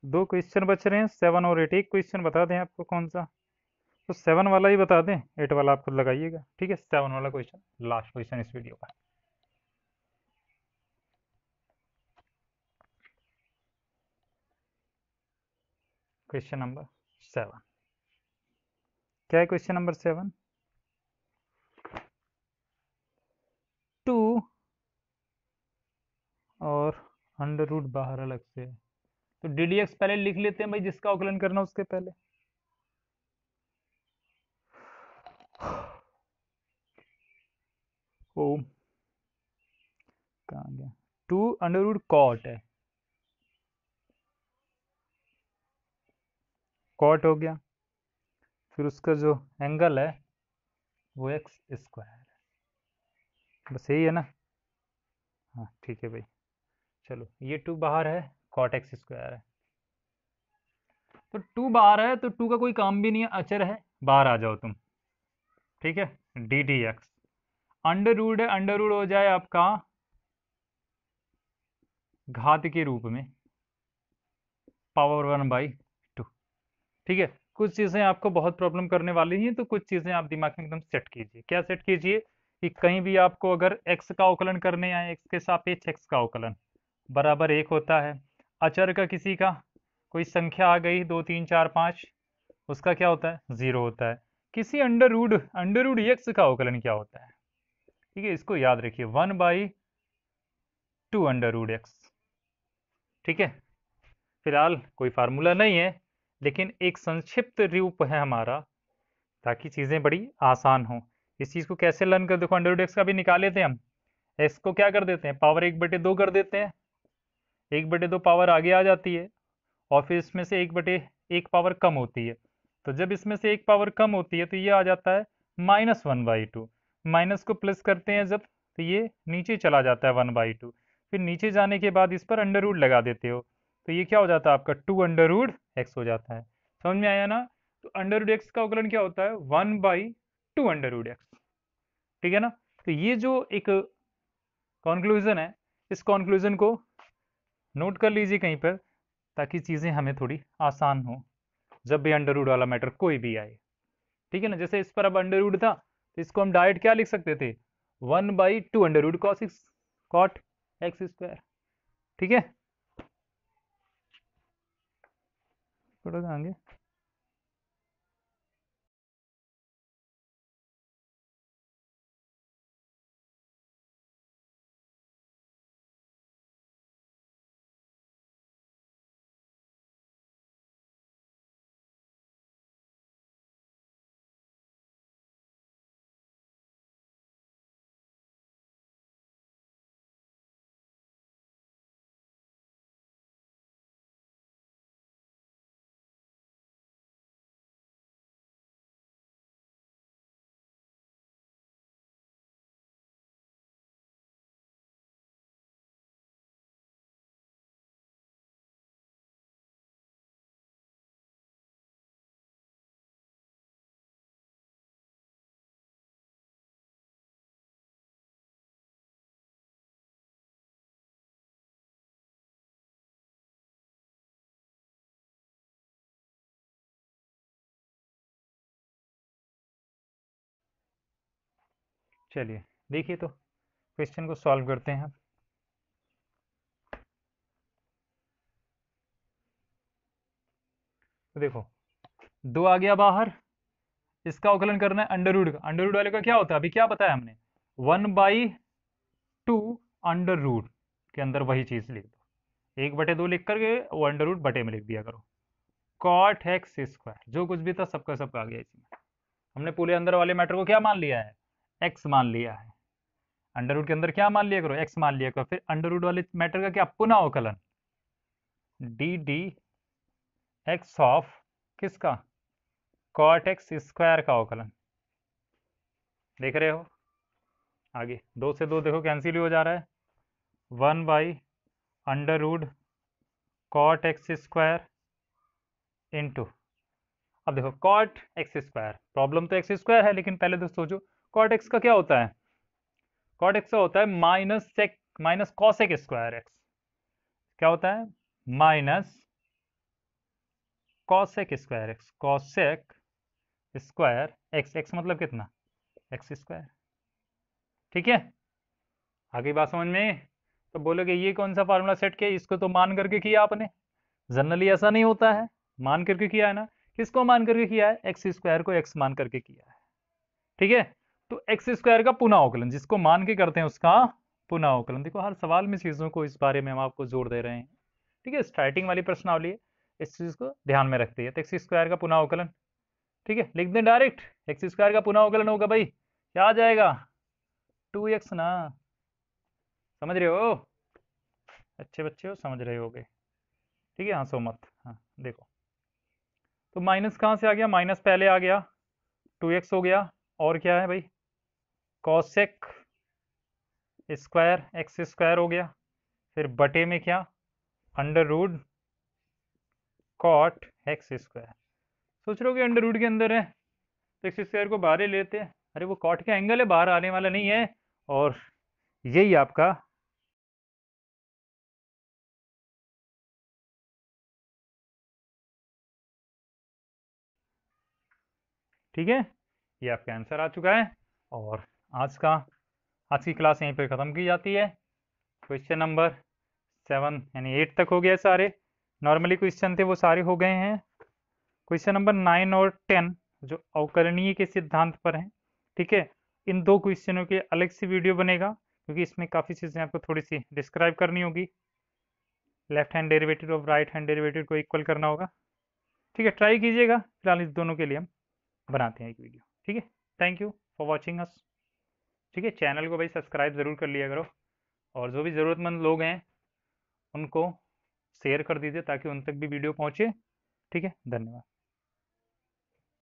2 क्वेश्चन बच रहे हैं 7 और 8। एक क्वेश्चन बता दें आपको कौन सा, तो 7 वाला ही बता दें, 8 वाला आप खुद लगाइएगा। ठीक है, 7 वाला क्वेश्चन लास्ट क्वेश्चन इस वीडियो का। क्वेश्चन नंबर 7 क्या है? क्वेश्चन नंबर 7, 2 और अंडर रूट बाहर अलग से, तो ddx पहले लिख लेते हैं भाई, जिसका अवकलन करना उसके पहले। ओ कहाँ गया, 2 अंडर रूट कॉट है, कॉट हो गया, फिर उसका जो एंगल है वो एक्स स्क्वायर है, बस यही है ना। हाँ ठीक है भाई, चलो ये 2 बाहर है, कॉट एक्स स्क्वायर है, तो 2 बाहर है तो 2 का कोई काम भी नहीं है, अचर है, बाहर आ जाओ तुम। ठीक है, d d x under root है, अंडर रूट हो जाए आपका घात के रूप में पावर 1/2। ठीक है, कुछ चीज़ें आपको बहुत प्रॉब्लम करने वाली हैं, तो कुछ चीज़ें आप दिमाग में एकदम सेट कीजिए। क्या सेट कीजिए कि कहीं भी आपको अगर x का अवकलन करने आए, x के सापेक्ष x का अवकलन बराबर 1 होता है। अचर का किसी का कोई संख्या आ गई 2 3 4 5, उसका क्या होता है 0 होता है। किसी अंडर रूट x का अवकलन क्या होता है? ठीक है, इसको याद रखिए, 1/2 अंडर रूट x। ठीक है, फिलहाल कोई फार्मूला नहीं है, लेकिन एक संक्षिप्त रूप है हमारा, ताकि चीज़ें बड़ी आसान हो। इस चीज़ को कैसे लर्न कर, देखो अंडर रूट एक्स का भी निकाले थे हम, एक्स को क्या कर देते हैं पावर 1/2 कर देते हैं, 1/2 पावर आगे आ जाती है, और फिर इसमें से 1/1 पावर कम होती है, तो जब इसमें से 1 पावर कम होती है तो ये आ जाता है -1/2। माइनस को प्लस करते हैं जब, तो ये नीचे चला जाता है 1/2, फिर नीचे जाने के बाद इस पर अंडर रूट लगा देते हो, तो ये क्या हो जाता है आपका 2 अंडर रूट एक्स हो जाता है। समझ में आया ना? तो अंडर रूट एक्स का अवकलन क्या होता है 1/2 अंडर रूट एक्स। ठीक है ना? तो ये जो एक कॉन्क्लूजन है, इस कॉन्क्लूजन को नोट कर लीजिए कहीं पर, ताकि चीज़ें हमें थोड़ी आसान हो जब भी अंडर रूट वाला मैटर कोई भी आए, ठीक है ना। जैसे इस पर अब अंडर रूट था तो इसको हम डायरेक्ट क्या लिख सकते थे, 1/2 under root cot x square, ठीक है। थोड़ा सा आगे, चलिए देखिए तो क्वेश्चन को सॉल्व करते हैं। तो देखो 2 आ गया बाहर, इसका अवकलन करना है अंडर रूट का। अंडर रूट वाले का क्या होता है, अभी क्या बताया हमने, 1/2 अंडर रूट के अंदर वही चीज लिख दो, 1/2 लिख करके वो अंडर रूट बटे में लिख दिया करो। कॉट एक्स स्क्वायर जो कुछ भी था सबका सब आ गया इसमें। हमने पूरे अंदर वाले मैटर को क्या मान लिया है, एक्स मान लिया है। अंडर रूट के अंदर क्या मान लिया करो, एक्स मान लिया करो। फिर अंडर रूट वाले मैटर का क्या, पुनः अवकलन, डी डी एक्स ऑफ किसका, कॉट एक्स स्क्वायर का अवकलन। देख रहे हो आगे, 2 से 2 देखो कैंसिल हो जा रहा है, 1/√, कॉट एक्स स्क्वायर इंटू, अब देखो कॉट एक्स स्क्वायर, प्रॉब्लम तो एक्स स्क्वायर है, लेकिन पहले तो सोचो कॉट एक्स का क्या होता है, कॉट एक्स का होता है माइनस कॉसेक स्क्वायर एक्स। क्या होता है, minus cosec square x, cosec square x, x मतलब कितना, एक्स स्क्वायर, ठीक है। आगे बात समझ में, तो बोलोगे ये कौन सा फार्मूला सेट किया, इसको तो मान करके किया आपने, जनरली ऐसा नहीं होता है, मान करके किया है ना। किसको मान करके किया है, एक्स स्क्वायर को एक्स मान करके किया है, ठीक है। तो एक्स स्क्वायर का पुनः अवकलन, जिसको मान के करते हैं उसका पुनः अवकलन। देखो हर सवाल में चीजों को इस बारे में हम आपको जोर दे रहे हैं, ठीक है। स्टार्टिंग वाली प्रश्नावली है, इस चीज को ध्यान में रखते हैं। तो एक्स स्क्वायर का पुनः अवकलन, ठीक है, लिख दें डायरेक्ट। एक्स स्क्वायर का पुनः अवकलन होगा भाई, क्या आ जाएगा, 2x ना, समझ रहे हो, अच्छे बच्चे हो, समझ रहे होगे, ठीक है, हंसो मत। हाँ देखो, तो माइनस कहाँ से आ गया, माइनस पहले आ गया, 2x हो गया, और क्या है भाई, कॉसेक स्क्वायर एक्स स्क्वायर हो गया, फिर बटे में क्या, under root cot x square. सोच रहे हो कि अंडर रूट के अंदर है तो एक्स स्क्वायर को बाहर ही लेते हैं, अरे वो कॉट का एंगल है, बाहर आने वाला नहीं है। और यही आपका ठीक है, ये आपका आंसर आ चुका है। और आज की क्लास यहीं पर ख़त्म की जाती है। क्वेश्चन नंबर 7 यानी 8 तक हो गया सारे, नॉर्मली क्वेश्चन थे वो सारे हो गए हैं। क्वेश्चन नंबर 9 और 10 जो अवकलनीय के सिद्धांत पर हैं, ठीक है, इन 2 क्वेश्चनों के अलग से वीडियो बनेगा, क्योंकि इसमें काफ़ी चीज़ें आपको थोड़ी सी डिस्क्राइब करनी होगी। लेफ्ट हैंड डेरिवेटिव और राइट हैंड डेरिवेटिव को इक्वल करना होगा, ठीक है, ट्राई कीजिएगा। फिलहाल इस दोनों के लिए हम बनाते हैं एक वीडियो, ठीक है। Thank you for watching us, ठीक है। चैनल को भाई सब्सक्राइब ज़रूर कर लिया करो, और जो भी ज़रूरतमंद लोग हैं उनको शेयर कर दीजिए ताकि उन तक भी वीडियो पहुँचे, ठीक है। धन्यवाद।